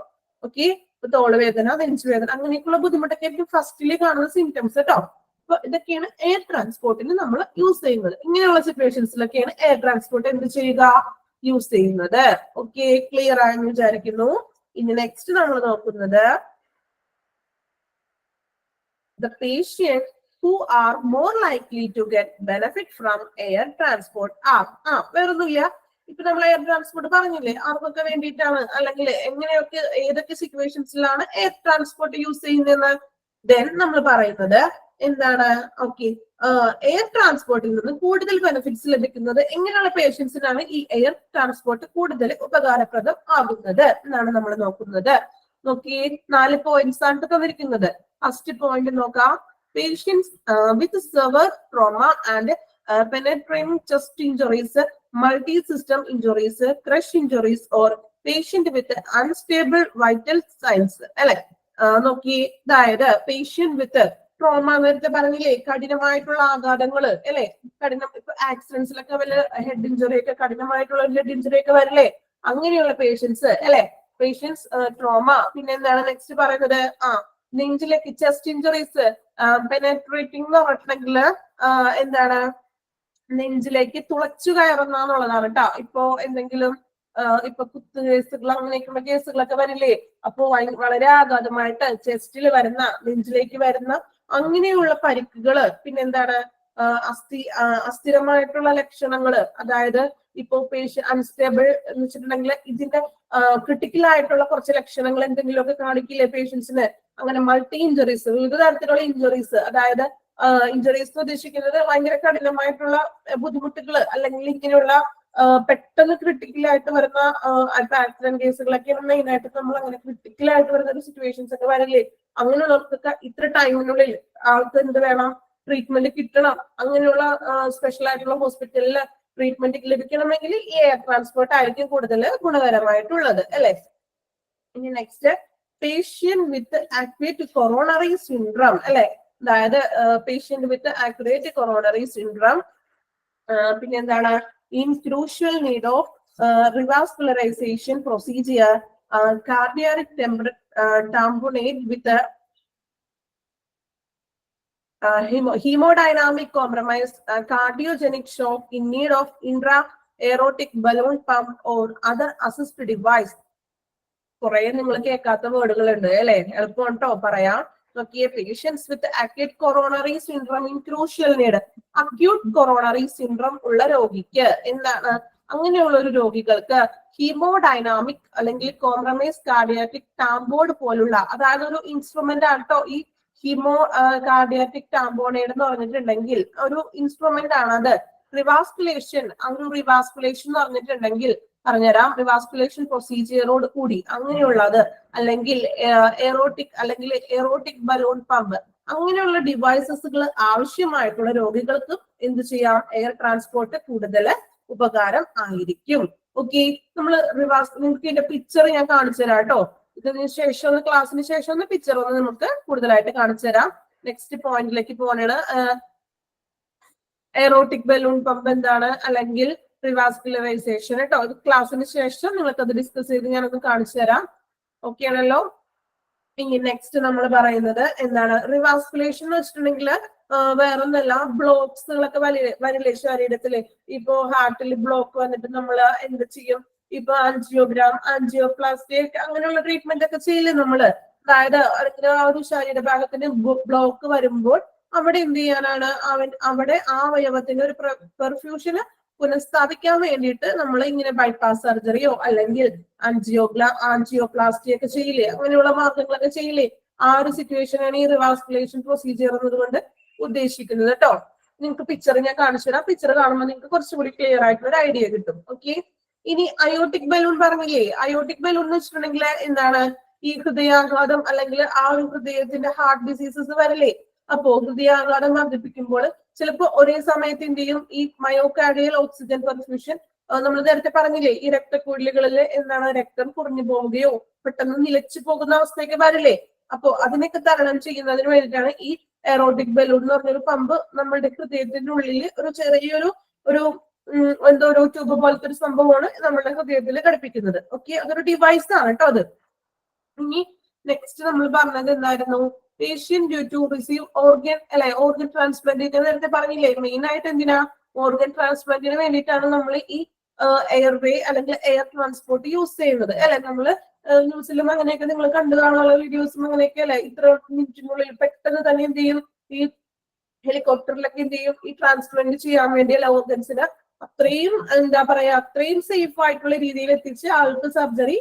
ഓക്കെ, തോള് വേദന, നെഞ്ചുവേദന അങ്ങനെയൊക്കെയുള്ള ബുദ്ധിമുട്ടൊക്കെ ആയിരിക്കും ഫസ്റ്റില് കാണുന്ന സിംറ്റംസ് കേട്ടോ. അപ്പൊ ഇതൊക്കെയാണ് എയർ ട്രാൻസ്പോർട്ടിന് നമ്മൾ യൂസ് ചെയ്യുന്നത്. ഇങ്ങനെയുള്ള സിറ്റുവേഷൻസിലൊക്കെയാണ് എയർ ട്രാൻസ്പോർട്ട് എന്ത് ചെയ്യുക, യൂസ് ചെയ്യുന്നത്. ഓക്കെ, ക്ലിയർ ആയെന്ന് വിചാരിക്കുന്നു. ഇനി നെക്സ്റ്റ് നമ്മൾ നോക്കുന്നത് the patient who are more likely to get benefit from air transport are വേറൊന്നുമില്ല. ഇപ്പൊ നമ്മൾ എയർ ട്രാൻസ്പോർട്ട് പറഞ്ഞില്ലേ, ആർക്കൊക്കെ വേണ്ടിയിട്ടാണ് അല്ലെങ്കിൽ എങ്ങനെയൊക്കെ ഏതൊക്കെ സിറ്റുവേഷൻസിലാണ് എയർ ട്രാൻസ്പോർട്ട് യൂസ് ചെയ്യുന്നതെന്ന്. ദെൻ നമ്മൾ പറയുന്നത് എന്താണ്, ഓക്കെ, എയർ ട്രാൻസ്പോർട്ടിൽ നിന്ന് കൂടുതൽ ബെനിഫിറ്റ്സ് ലഭിക്കുന്നത് എങ്ങനെയുള്ള പേഷ്യൻസിനാണ് ഈ എയർ ട്രാൻസ്പോർട്ട് കൂടുതൽ ഉപകാരപ്രദം ആകുന്നത് എന്നാണ് നമ്മൾ നോക്കുന്നത്. നോക്കിയേ, 4 പോയിന്റ്സ് ആണ് തന്നിരിക്കുന്നത്. ഫസ്റ്റ് പോയിന്റ് നോക്കാം, patients with severe trauma and penetrating chest injuries, multi system injuries, crush injuries or patient with unstable vital signs അല്ലെ. നോക്കി, അതായത് പേഷ്യന്റ് വിത്ത് ട്രോമ നേരത്തെ പറഞ്ഞില്ലേ, കഠിനമായിട്ടുള്ള ആഘാതങ്ങള് അല്ലെ, ഇപ്പൊ ആക്സിഡൻസിലൊക്കെ വല്ല ഹെഡ് ഇഞ്ചുറി ഒക്കെ കഠിനമായിട്ടുള്ള ഹെഡ് ഇഞ്ചുറി ഒക്കെ വരില്ലേ, അങ്ങനെയുള്ള പേഷ്യൻസ് അല്ലെ, പേഷ്യൻസ് ട്രോമ. പിന്നെ എന്താണ് നെക്സ്റ്റ് പറയുന്നത്, നെഞ്ചിലേക്ക് ചെസ്റ്റ് ഇഞ്ചുറീസ്, പെനെട്രേറ്റിംഗ് എന്ന് പറഞ്ഞിട്ടുണ്ടെങ്കിൽ എന്താണ് നെഞ്ചിലേക്ക് തുളച്ചു കയറുന്നുള്ളതാണ് കേട്ടോ. ഇപ്പോ എന്തെങ്കിലും ഇപ്പൊ കുത്ത് കേസുകൾ അങ്ങനെയൊക്കെയുള്ള കേസുകളൊക്കെ വരില്ലേ, അപ്പോ വളരെ ആഘാതമായിട്ട് ചെസ്റ്റിൽ വരുന്ന, നെഞ്ചിലേക്ക് വരുന്ന അങ്ങനെയുള്ള പരിക്കുകള്. പിന്നെന്താണ് അസ്ഥിരമായിട്ടുള്ള ലക്ഷണങ്ങള്, അതായത് ഇപ്പോ പേഷ്യന്റ് അൺസ്റ്റേബിൾ എന്ന് വെച്ചിട്ടുണ്ടെങ്കിൽ ഇതിന്റെ ക്രിട്ടിക്കൽ ആയിട്ടുള്ള കുറച്ച് ലക്ഷണങ്ങൾ എന്തെങ്കിലുമൊക്കെ കാണിക്കില്ലേ പേഷ്യൻസിന്. അങ്ങനെ മൾട്ടി ഇഞ്ചുറീസ്, വിവിധ തരത്തിലുള്ള ഇഞ്ചുറീസ്, അതായത് ഇഞ്ചുറീസ് ഉദ്ദേശിക്കുന്നത് ഭയങ്കര കഠിനമായിട്ടുള്ള ബുദ്ധിമുട്ടുകള് അല്ലെങ്കിൽ ഇങ്ങനെയുള്ള പെട്ടെന്ന് ക്രിട്ടിക്കലായിട്ട് വരുന്ന ആക്സിഡന്റ് കേസുകളൊക്കെയാണ് മെയിൻ ആയിട്ട് നമ്മൾ അങ്ങനെ ക്രിട്ടിക്കലായിട്ട് വരുന്ന ഒരു സിറ്റുവേഷൻസ് ഒക്കെ വരില്ലേ, അങ്ങനെയുള്ളവർക്കൊക്കെ ഇത്ര ടൈമിനുള്ളിൽ ആൾക്ക് എന്ത് വേണം, ട്രീറ്റ്മെന്റ് കിട്ടണം. അങ്ങനെയുള്ള സ്പെഷ്യൽ ആയിട്ടുള്ള ഹോസ്പിറ്റലിൽ ട്രീറ്റ്മെന്റ് ലഭിക്കണമെങ്കിൽ ഈ എയർ ട്രാൻസ്പോർട്ട് ആയിരിക്കും കൂടുതൽ ഗുണകരമായിട്ടുള്ളത് അല്ലെ. ഇനി next, patient with acute coronary syndrome അല്ലെ, അതായത് patient with acute coronary syndrome. പിന്നെ എന്താണ്, in crucial need of revascularization procedure, cardiac tamponade with hemodynamic compromise, cardiogenic shock, in need of intra-aortic balloon pump or other assist device. കുറെ നിങ്ങൾ കേൾക്കാത്ത വേർഡുകളുണ്ട് അല്ലെ, എളുപ്പം കേട്ടോ പറയാം. നോക്കിയേ, patients with acute coronary syndrome in crucial need, acute coronary syndrome ഉള്ള രോഗിക്ക് എന്താണ്, അങ്ങനെയുള്ള ഒരു രോഗികൾക്ക് ഹീമോഡൈനാമിക് അല്ലെങ്കിൽ കോംപ്രമൈസ് കാർഡിയാറ്റിക് ടാംബോർഡ് പോലുള്ള, അതായത് ഒരു ഇൻസ്ട്രുമെന്റ് ആട്ടോ ഈ ഹീമോ കാർഡിയാറ്റിക് ടാംബോണേഡ് എന്ന് പറഞ്ഞിട്ടുണ്ടെങ്കിൽ ഒരു ഇൻസ്ട്രുമെന്റ് ആണ് അത്. റിവാസ്കുലേഷൻ, ഒരു റിവാസ്കുലേഷൻ എന്ന് പറഞ്ഞിട്ടുണ്ടെങ്കിൽ പറഞ്ഞുതരാം, റിവാസ്കുലേഷൻ പ്രൊസീജിയറോട് കൂടി അങ്ങനെയുള്ളത്, അല്ലെങ്കിൽ എയറോട്ടിക് അല്ലെങ്കിൽ എയറോട്ടിക് ബലൂൺ പമ്പ് അങ്ങനെയുള്ള ഡിവൈസസുകൾ ആവശ്യമായിട്ടുള്ള രോഗികൾക്ക് എന്ത് ചെയ്യാം, എയർ ട്രാൻസ്പോർട്ട് കൂടുതൽ ഉപകാരം ആയിരിക്കും. ഓക്കെ, നമ്മൾ നിങ്ങൾക്ക് ഇതിന്റെ പിക്ചർ ഞാൻ കാണിച്ചു തരാം കേട്ടോ. ഇതിന് ശേഷം ഒന്ന് ക്ലാസ്സിന് ശേഷം ഒന്ന് പിക്ചർ ഒന്ന് നമുക്ക് കൂടുതലായിട്ട് കാണിച്ചു തരാം. നെക്സ്റ്റ് പോയിന്റിലേക്ക് പോകണേണ്, എയറോട്ടിക് ബലൂൺ പമ്പ് എന്താണ് അല്ലെങ്കിൽ റിവാസ്കുലറൈസേഷൻ കേട്ടോ. ഇത് ക്ലാസ്സിന് ശേഷം നിങ്ങൾക്ക് അത് ഡിസ്കസ് ചെയ്ത് ഞാനൊന്ന് കാണിച്ചു തരാം. ഓക്കെ ആണല്ലോ. ഇനി നെക്സ്റ്റ് നമ്മൾ പറയുന്നത് എന്താണ്, റിവാസ്കുലേഷൻ എന്ന് വെച്ചിട്ടുണ്ടെങ്കിൽ വേറൊന്നല്ല, ബ്ലോക്സുകളൊക്കെ വരില്ലേ ശരീരത്തില്. ഇപ്പോ ഹാർട്ടിൽ ബ്ലോക്ക് വന്നിട്ട് നമ്മൾ എന്ത് ചെയ്യും, ഇപ്പൊ ആൻജിയോഗ്രാം, ആൻജിയോപ്ലാസ്റ്റി അങ്ങനെയുള്ള ട്രീറ്റ്മെന്റ് ഒക്കെ ചെയ്യില്ലേ നമ്മള്. അതായത് ആ ഒരു ശരീരഭാഗത്തിന് ബ്ലോക്ക് വരുമ്പോൾ അവിടെ എന്ത് ചെയ്യാനാണ്, അവിടെ ആ അവയവത്തിന്റെ ഒരു പെർഫ്യൂഷന് പുനഃസ്ഥാപിക്കാൻ വേണ്ടിയിട്ട് നമ്മൾ ഇങ്ങനെ ബൈപ്പാസ് സർജറിയോ അല്ലെങ്കിൽ ആൻജിയോപ്ലാസ്റ്റി ഒക്കെ ചെയ്യില്ലേ, അങ്ങനെയുള്ള മാർഗങ്ങളൊക്കെ ചെയ്യില്ലേ. ആ ഒരു സിറ്റുവേഷനാണ് ഈ റിവാസ്കുലേഷൻ പ്രൊസീജിയർ എന്നതുകൊണ്ട് ഉദ്ദേശിക്കുന്നത് കേട്ടോ. നിങ്ങൾക്ക് പിക്ചർ ഞാൻ കാണിച്ചു തരാം. പിക്ചർ കാണുമ്പോൾ നിങ്ങൾക്ക് കുറച്ചുകൂടി ക്ലിയർ ആയിട്ടുള്ള ഒരു ഐഡിയ കിട്ടും. ഓക്കെ, ഇനി അയോട്ടിക് ബലൂൺ പറഞ്ഞില്ലേ, അയോട്ടിക് ബലൂൺ എന്ന് വെച്ചിട്ടുണ്ടെങ്കിൽ എന്താണ്, ഈ ഹൃദയാഘാതം അല്ലെങ്കിൽ ആ ഒരു ഹൃദയത്തിന്റെ ഹാർട്ട് ഡിസീസസ് വരില്ലേ. അപ്പോ ഹൃദയാഘാതം വർദ്ധിപ്പിക്കുമ്പോൾ ചിലപ്പോൾ ഒരേ സമയത്ത് എന്ത് ചെയ്യും, ഈ മയോകാർഡിയൽ ഓക്സിജൻ പെർഫ്യൂഷൻ നമ്മൾ നേരത്തെ പറഞ്ഞില്ലേ ഈ രക്തക്കുഴലുകളിൽ എന്താണ് രക്തം കുറഞ്ഞു പോവുകയോ പെട്ടെന്ന് നിലച്ചു പോകുന്ന അവസ്ഥയൊക്കെ വരില്ലേ. അപ്പോ അതിനൊക്കെ തരണം ചെയ്യുന്നതിന് വേണ്ടിയിട്ടാണ് ഈ എറോട്ടിക് ബലൂൺ എന്ന് പറഞ്ഞൊരു പമ്പ് നമ്മളുടെ ഹൃദയത്തിന്റെ ഉള്ളിൽ ഒരു ചെറിയൊരു എന്തോ ഒരു ട്യൂബ് പോലത്തെ ഒരു സംഭവമാണ് നമ്മളുടെ ഹൃദയത്തിൽ ഘടിപ്പിക്കുന്നത്. ഓക്കെ, അതൊരു ഡിവൈസ് ആണ് കേട്ടോ അത്. ഇനി നെക്സ്റ്റ് നമ്മൾ പറഞ്ഞത് എന്തായിരുന്നു? Patient due to receive organ അല്ലെ, ഓർഗൻ ട്രാൻസ്പ്ലാന്റ് നേരത്തെ പറഞ്ഞില്ലേ. മെയിൻ ആയിട്ട് എന്തിനാ? ഓർഗൻ ട്രാൻസ്പ്ലാന്റിന് വേണ്ടിയിട്ടാണ് നമ്മൾ ഈ എയർവേ അല്ലെങ്കിൽ എയർ ട്രാൻസ്പോർട്ട് യൂസ് ചെയ്യുന്നത് അല്ലെ. നമ്മള് ന്യൂസിലും അങ്ങനെയൊക്കെ നിങ്ങൾ കണ്ടു കാണാനുള്ള വീഡിയോസും അങ്ങനെയൊക്കെ അല്ലെ. ഇത്ര മിനിറ്റിനുള്ളിൽ പെട്ടെന്ന് തന്നെ എന്ത് ചെയ്യും, ഈ ഹെലികോപ്റ്ററിലൊക്കെ എന്ത് ചെയ്യും, ഈ ട്രാൻസ്പ്ലാന്റ് ചെയ്യാൻ വേണ്ടി അല്ല ഓർഗൻസിന് അത്രയും എന്താ പറയാ, അത്രയും സേഫ് ആയിട്ടുള്ള രീതിയിൽ എത്തിച്ച് ആൾക്ക് സർജറി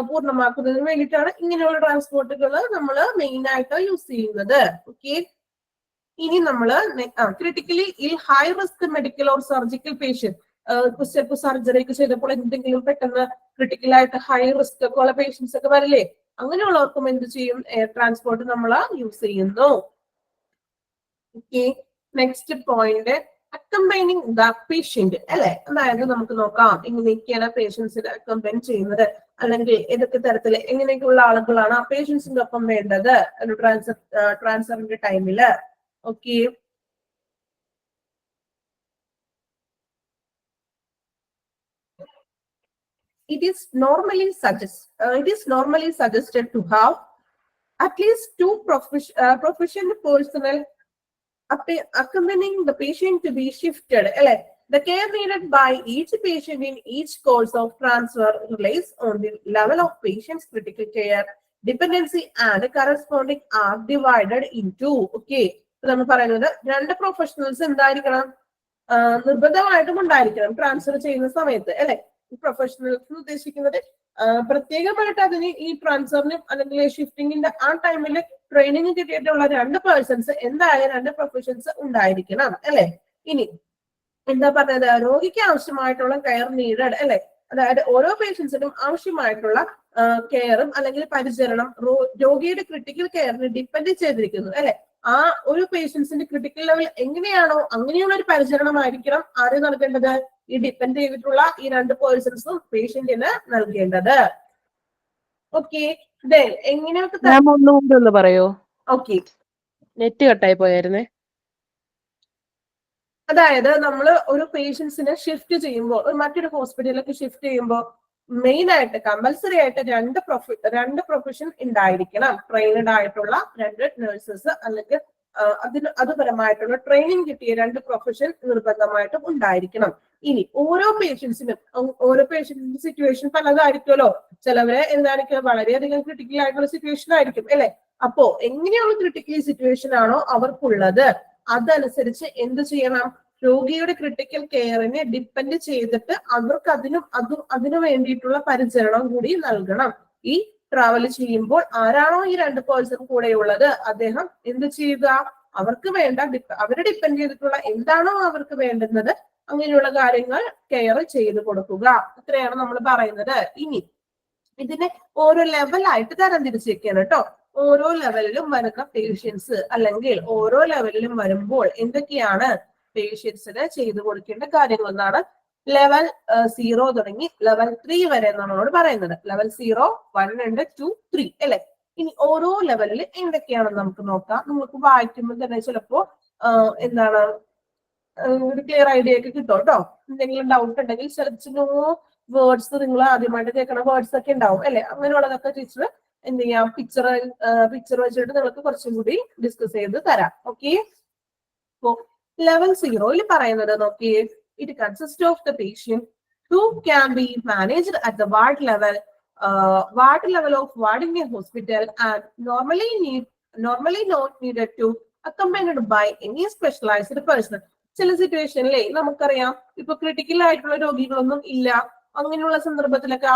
പൂർണ്ണമാക്കുന്നതിന് വേണ്ടിയിട്ടാണ് ഇങ്ങനെയുള്ള ട്രാൻസ്പോർട്ടുകൾ നമ്മൾ മെയിൻ ആയിട്ട് യൂസ് ചെയ്യുന്നത്. ഓക്കെ, ഇനി നമ്മള് ക്രിട്ടിക്കലി ഇൽ high risk medical or surgical patient, ചിലപ്പോൾ സർജറി ഒക്കെ ചെയ്തപ്പോൾ എന്തെങ്കിലും പെട്ടെന്ന് ക്രിട്ടിക്കൽ ആയിട്ട് ഹൈ റിസ്ക് ഒക്കെ ഉള്ള പേഷ്യൻസ് ഒക്കെ വരില്ലേ, അങ്ങനെയുള്ളവർക്കും എന്ത് ചെയ്യും? എയർ ട്രാൻസ്പോർട്ട് നമ്മൾ യൂസ് ചെയ്യുന്നു. Okay, next point accompanying the patient അല്ലെ. അതായത് നമുക്ക് നോക്കാം എങ്ങനെയൊക്കെയാണ് പേഷ്യൻസിനെ അക്കംപൈൻ ചെയ്യുന്നത്, അല്ലെങ്കിൽ ഏതൊക്കെ തരത്തില് എങ്ങനെയൊക്കെയുള്ള ആളുകളാണ് ആ പേഷ്യൻസിന്റെ ഒപ്പം വേണ്ടത് ഒരു ട്രാൻസ്ഫറിന്റെ ടൈമില്. Okay, it is normally suggested to have at least two professional personnel accompanying the patient to be shifted. The care needed by each patient in each course of transfer relies on the level of patient's critical care, dependency and corresponding are divided into. Okay, നമ്മൾ പറയുന്നത് രണ്ട് പ്രൊഫഷണൽസ് എന്തായിരിക്കണം? നിർബന്ധമായിട്ടും ഉണ്ടായിരിക്കണം ട്രാൻസ്ഫർ ചെയ്യുന്ന സമയത്ത് അല്ലെ. പ്രൊഫഷണൽസ് ഉദ്ദേശിക്കുന്നത് പ്രത്യേകമായിട്ട് അതിന് ഈ ട്രാൻസ്ഫറിന് അല്ലെങ്കിൽ ഷിഫ്റ്റിംഗിന്റെ ആ ടൈമിൽ ട്രെയിനിങ് കിട്ടിയിട്ടുള്ള രണ്ട് പേഴ്സൺസ് എന്തായാലും രണ്ട് പ്രൊഫഷൻസ് ഉണ്ടായിരിക്കണം അല്ലെ. ഇനി എന്താ പറഞ്ഞത്? രോഗിക്ക് ആവശ്യമായിട്ടുള്ള കെയർ നീഡഡ് അല്ലെ. അതായത് ഓരോ പേഷ്യൻസിനും ആവശ്യമായിട്ടുള്ള കെയറും അല്ലെങ്കിൽ പരിചരണം രോഗിയുടെ ക്രിട്ടിക്കൽ കെയറിന് ഡിപ്പെൻഡ് ചെയ്തിരിക്കുന്നു അല്ലെ. ആ ഒരു പേഷ്യൻസിന്റെ ക്രിട്ടിക്കൽ ലെവൽ എങ്ങനെയാണോ അങ്ങനെയുള്ള ഒരു പരിചരണമായിരിക്കണം ആര് നൽകേണ്ടത്? ഈ ഡിപ്പെൻഡ് ചെയ്തിട്ടുള്ള ഈ രണ്ട് പേഴ്സൺസും പേഷ്യന്റിന് നൽകേണ്ടത്. ഓക്കെ, എങ്ങനെയൊക്കെ ഒന്ന് പറയോ? ഓക്കെ, നെറ്റ് കട്ടായി പോയായിരുന്നേ. അതായത് നമ്മൾ ഒരു പേഷ്യൻസിനെ ഷിഫ്റ്റ് ചെയ്യുമ്പോൾ മറ്റൊരു ഹോസ്പിറ്റലിലേക്ക് ഷിഫ്റ്റ് ചെയ്യുമ്പോൾ മെയിൻ ആയിട്ട് കമ്പൽസറി ആയിട്ട് രണ്ട് പ്രൊഫഷൻ ഉണ്ടായിരിക്കണം. ട്രെയിനഡ് ആയിട്ടുള്ള രണ്ട് നഴ്സസ് അല്ലെങ്കിൽ അതുപരമായിട്ടുള്ള ട്രെയിനിങ് കിട്ടിയ രണ്ട് പ്രൊഫഷൻ നിർബന്ധമായിട്ടും ഉണ്ടായിരിക്കണം. ഇനി ഓരോ പേഷ്യന്റിന്റെ സിറ്റുവേഷൻ പലതായിരിക്കുമല്ലോ. ചിലവരെ എന്തായിരിക്കും വളരെയധികം ക്രിട്ടിക്കൽ ആയിട്ടുള്ള സിറ്റുവേഷൻ ആയിരിക്കും അല്ലെ. അപ്പോ എങ്ങനെയുള്ള ക്രിട്ടിക്കൽ സിറ്റുവേഷൻ ആണോ അവർക്കുള്ളത് അതനുസരിച്ച് എന്ത് ചെയ്യണം? രോഗിയുടെ ക്രിട്ടിക്കൽ കെയറിനെ ഡിപ്പെൻഡ് ചെയ്തിട്ട് അവർക്ക് അതിനു വേണ്ടിയിട്ടുള്ള പരിചരണം കൂടി നൽകണം. ഈ ട്രാവൽ ചെയ്യുമ്പോൾ ആരാണോ ഈ രണ്ട് പേഴ്സൺ കൂടെയുള്ളത് അദ്ദേഹം എന്ത് ചെയ്യുക? അവർക്ക് വേണ്ട അവരെ ഡിപ്പെൻഡ് ചെയ്തിട്ടുള്ള എന്താണോ അവർക്ക് വേണ്ടുന്നത് അങ്ങനെയുള്ള കാര്യങ്ങൾ കെയർ ചെയ്ത് കൊടുക്കുക. ഇത്രയാണ് നമ്മൾ പറയുന്നത്. ഇനി ഇതിനെ ഓരോ ലെവലായിട്ട് തരംതിരിച്ചിരിക്കുകയാണ് കേട്ടോ. ഓരോ ലെവലിലും വരുന്ന പേഷ്യൻസ് അല്ലെങ്കിൽ ഓരോ ലെവലിലും വരുമ്പോൾ എന്തൊക്കെയാണ് പേഷ്യൻസിന് ചെയ്തു കൊടുക്കേണ്ട കാര്യങ്ങൾ എന്നാണ് ലെവൽ 0 തുടങ്ങി ലെവൽ 3 വരെ നമ്മളോട് പറയുന്നത്. ലെവൽ 0, 1 and 2, 3 അല്ലെ. ഇനി ഓരോ ലെവലിൽ എന്തൊക്കെയാണെന്ന് നമുക്ക് നോക്കാം. നിങ്ങൾക്ക് വായിക്കുമ്പോൾ തന്നെ ചിലപ്പോ എന്താണ് ഒരു ക്ലിയർ ഐഡിയ ഒക്കെ കിട്ടും കേട്ടോ. എന്തെങ്കിലും ഡൗട്ട് ഉണ്ടെങ്കിൽ ചില വേർഡ്സ് നിങ്ങൾ ആദ്യമായിട്ട് കേൾക്കുന്ന വേർഡ്സ് ഒക്കെ ഉണ്ടാവും അല്ലെ. അങ്ങനെയുള്ളതൊക്കെ ടീച്ചർ എന്ത് ചെയ്യാം പിക്ചർ വെച്ചിട്ട് നിങ്ങൾക്ക് കുറച്ചും കൂടി ഡിസ്കസ് ചെയ്ത് തരാം. ഓക്കെ, അപ്പോ ലെവൽ 0 പറയുന്നത് നോക്കിയേ. It consists of the patient who can be managed at the ward level of warding a hospital and normally not needed to accompanied by any specialized person. ചില സിറ്റുവേഷനിലെ നമുക്കറിയാം ഇപ്പൊ ക്രിട്ടിക്കൽ ആയിട്ടുള്ള രോഗികളൊന്നും ഇല്ല. അങ്ങനെയുള്ള സന്ദർഭത്തിലൊക്കെ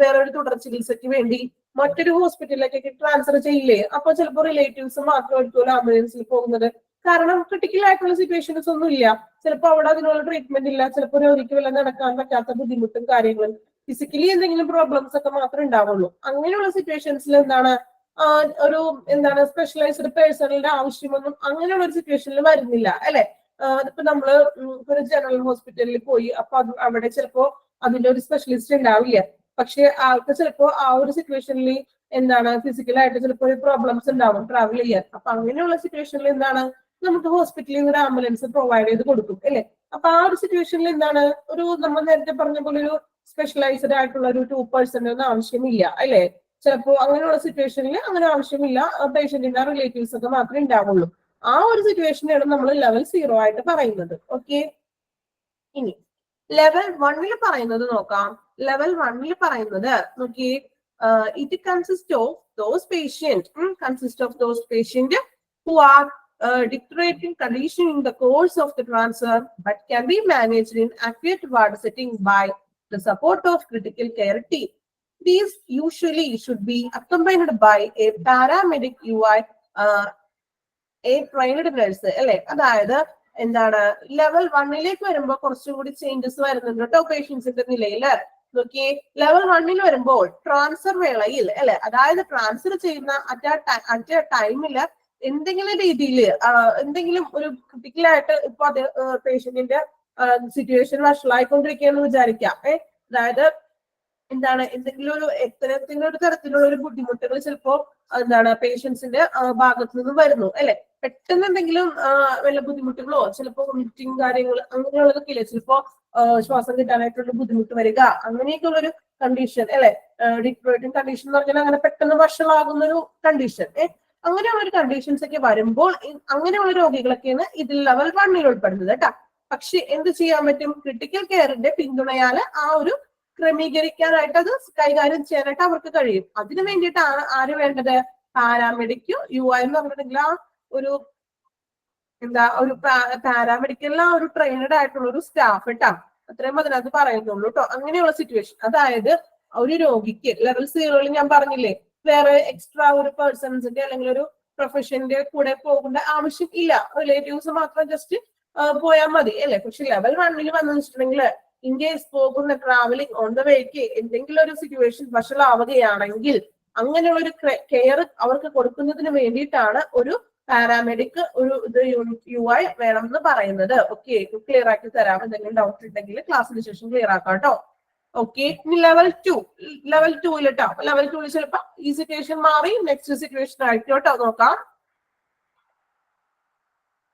വേറൊരു തുടർ ചികിത്സയ്ക്ക് വേണ്ടി മറ്റൊരു ഹോസ്പിറ്റലിലേക്കൊക്കെ ട്രാൻസ്ഫർ ചെയ്യില്ലേ. അപ്പൊ ചിലപ്പോൾ റിലേറ്റീവ്സ് മാത്രമായിരിക്കുമല്ലോ ആംബുലൻസിൽ പോകുന്നത്. കാരണം ക്രിട്ടിക്കൽ ആയിട്ടുള്ള സിറ്റുവേഷൻസ് ഒന്നും ഇല്ല. ചിലപ്പോൾ അവിടെ അതിനുള്ള ട്രീറ്റ്മെന്റ് ഇല്ല. ചിലപ്പോൾ രോഗിക്ക് വല്ല നടക്കാൻ പറ്റാത്ത ബുദ്ധിമുട്ടും കാര്യങ്ങളും ഫിസിക്കലി എന്തെങ്കിലും പ്രോബ്ലംസ് ഒക്കെ മാത്രമേ ഉണ്ടാവുള്ളൂ. അങ്ങനെയുള്ള സിറ്റുവേഷൻസിൽ ഒരു സ്പെഷ്യലൈസ്ഡ് പേഴ്സണലിന്റെ ആവശ്യമൊന്നും അങ്ങനെയുള്ള ഒരു സിറ്റുവേഷനിൽ വരുന്നില്ല അല്ലെ. അതിപ്പോ നമ്മള് ഒരു ജനറൽ ഹോസ്പിറ്റലിൽ പോയി, അപ്പൊ അവിടെ ചിലപ്പോ അതിന്റെ ഒരു സ്പെഷ്യലിസ്റ്റ് ഉണ്ടാവില്ല. പക്ഷെ ആൾക്ക് ചിലപ്പോ ആ ഒരു സിറ്റുവേഷനിൽ എന്താണ് ഫിസിക്കലായിട്ട് ചിലപ്പോൾ ഒരു പ്രോബ്ലംസ് ഉണ്ടാവും ട്രാവൽ ചെയ്യാൻ. അപ്പൊ അങ്ങനെയുള്ള സിറ്റുവേഷനിൽ എന്താണ് നമുക്ക് ഹോസ്പിറ്റലിൽ നിന്ന് ഒരു ആംബുലൻസ് പ്രൊവൈഡ് ചെയ്ത് കൊടുക്കും അല്ലെ. അപ്പൊ ആ ഒരു സിറ്റുവേഷനിൽ എന്താണ് ഒരു നമ്മൾ നേരത്തെ പറഞ്ഞ പോലെ ഒരു സ്പെഷ്യലൈസ്ഡ് ആയിട്ടുള്ള ഒരു 2% ഒന്നും ആവശ്യമില്ല അല്ലെ. ചിലപ്പോ അങ്ങനെയുള്ള സിറ്റുവേഷനിൽ അങ്ങനെ ആവശ്യമില്ല, പേഷ്യന്റിന്റെ റിലേറ്റീവ്സ് ഒക്കെ മാത്രമേ ഉണ്ടാവുള്ളൂ. ആ ഒരു സിറ്റുവേഷനാണ് നമ്മൾ ലെവൽ 0 ആയിട്ട് പറയുന്നത്. ഓക്കെ, ഇനി ലെവൽ 1 പറയുന്നത് നോക്കാം. ലെവൽ 1 പറയുന്നത് നോക്കിയേ, it consists of those patient who are deteriorating condition in the course of the transfer but can be managed in accurate ward setting by the support of critical care team. These usually should be accompanied by a paramedic UI, a trained nurse അല്ലെ. അതായത് എന്താണ് ലെവൽ 1 വരുമ്പോൾ കുറച്ചുകൂടി ചേഞ്ചസ് വരുന്നുണ്ട് കേട്ടോ പേഷ്യൻസിന്റെ നിലയിൽ. നോക്കിയേ, ലെവൽ 1 വരുമ്പോൾ ട്രാൻസ്ഫർ വേളയിൽ അല്ലെ, അതായത് ട്രാൻസ്ഫർ ചെയ്യുന്ന അറ്റ് ടൈമില് എന്തെങ്കിലും രീതിയിൽ എന്തെങ്കിലും ഒരു ക്രിട്ടിക്കലായിട്ട് ഇപ്പൊ അത് പേഷ്യന്റിന്റെ സിറ്റുവേഷൻ വഷളായിക്കൊണ്ടിരിക്കുകയെന്ന് വിചാരിക്കാം. അതായത് എന്താണ് എന്തെങ്കിലും ഒരു തരത്തിലുള്ള ഒരു ബുദ്ധിമുട്ടുകൾ ചിലപ്പോ എന്താണ് പേഷ്യൻസിന്റെ ഭാഗത്തു നിന്ന് വരുന്നു അല്ലെ. പെട്ടെന്ന് എന്തെങ്കിലും വല്ല ബുദ്ധിമുട്ടുകളോ ചിലപ്പോ വോമിറ്റിംഗ് കാര്യങ്ങൾ അങ്ങനെയുള്ളതൊക്കെ ഇല്ലേ, ചിലപ്പോ ശ്വാസം കിട്ടാനായിട്ടുള്ള ബുദ്ധിമുട്ട് വരിക, അങ്ങനെയൊക്കെയുള്ള ഒരു കണ്ടീഷൻ അല്ലെ. ഡിറ്ററേറ്റിംഗ് കണ്ടീഷൻ എന്ന് പറഞ്ഞാൽ അങ്ങനെ പെട്ടെന്ന് വഷളാകുന്ന ഒരു കണ്ടീഷൻ. അങ്ങനെയുള്ള ഒരു കണ്ടീഷൻസ് ഒക്കെ വരുമ്പോൾ അങ്ങനെയുള്ള രോഗികളൊക്കെയാണ് ഇതിൽ ലെവൽ 1 ഉൾപ്പെടുന്നത് കേട്ടോ. പക്ഷെ എന്ത് ചെയ്യാൻ പറ്റും, ക്രിട്ടിക്കൽ കെയറിന്റെ പിന്തുണയാല് ആ ഒരു ക്രമീകരിക്കാനായിട്ട് അത് കൈകാര്യം ചെയ്യാനായിട്ട് അവർക്ക് കഴിയും. അതിനു വേണ്ടിയിട്ടാണ് ആര് വേണ്ടത്, പാരാമെഡിക്കും UI എന്ന് പറഞ്ഞിട്ടുണ്ടെങ്കിൽ ആ ഒരു ഒരു പാരാമെഡിക്കലിന് ഒരു ട്രെയിനഡ് ആയിട്ടുള്ള ഒരു സ്റ്റാഫ് ഇട്ടാ, അത്രയും അതിനകത്ത് പറയുന്നുള്ളൂ കേട്ടോ. അങ്ങനെയുള്ള സിറ്റുവേഷൻ, അതായത് ഒരു രോഗിക്ക് ലെവൽ 0 ഞാൻ പറഞ്ഞില്ലേ, വേറെ എക്സ്ട്രാ ഒരു പേഴ്സൺസിന്റെ അല്ലെങ്കിൽ ഒരു പ്രൊഫഷന്റെ കൂടെ പോകേണ്ട ആവശ്യം ഇല്ല, റിലേറ്റീവ്സ് മാത്രം ജസ്റ്റ് പോയാൽ മതി അല്ലെ. പക്ഷെ ലെവൽ 1 വന്നു വെച്ചിട്ടുണ്ടെങ്കിൽ ഇൻ കേസ് പോകുന്ന ട്രാവലിംഗ് ഓൺ ദ വേക്ക് എന്തെങ്കിലും ഒരു സിറ്റുവേഷൻ വഷളാവുകയാണെങ്കിൽ അങ്ങനെയുള്ള ഒരു കെയർ അവർക്ക് കൊടുക്കുന്നതിന് വേണ്ടിയിട്ടാണ് ഒരു പാരാമെഡിക് ഒരു UI വേണം എന്ന് പറയുന്നത്. ഓക്കെ, ക്ലിയർ ആക്കി തരാം. എന്തെങ്കിലും ഡൗട്ട് ഉണ്ടെങ്കിൽ ക്ലാസ്സിന് ശേഷം ക്ലിയർ ആക്കാം കേട്ടോ. ഓക്കെ, ഇനി ലെവൽ 2 കേട്ടോ. ലെവൽ 2 ചിലപ്പോ ഈ സിറ്റുവേഷൻ മാറി നെക്സ്റ്റ് സിറ്റുവേഷൻ ആയിരിക്കും കേട്ടോ. നോക്കാം,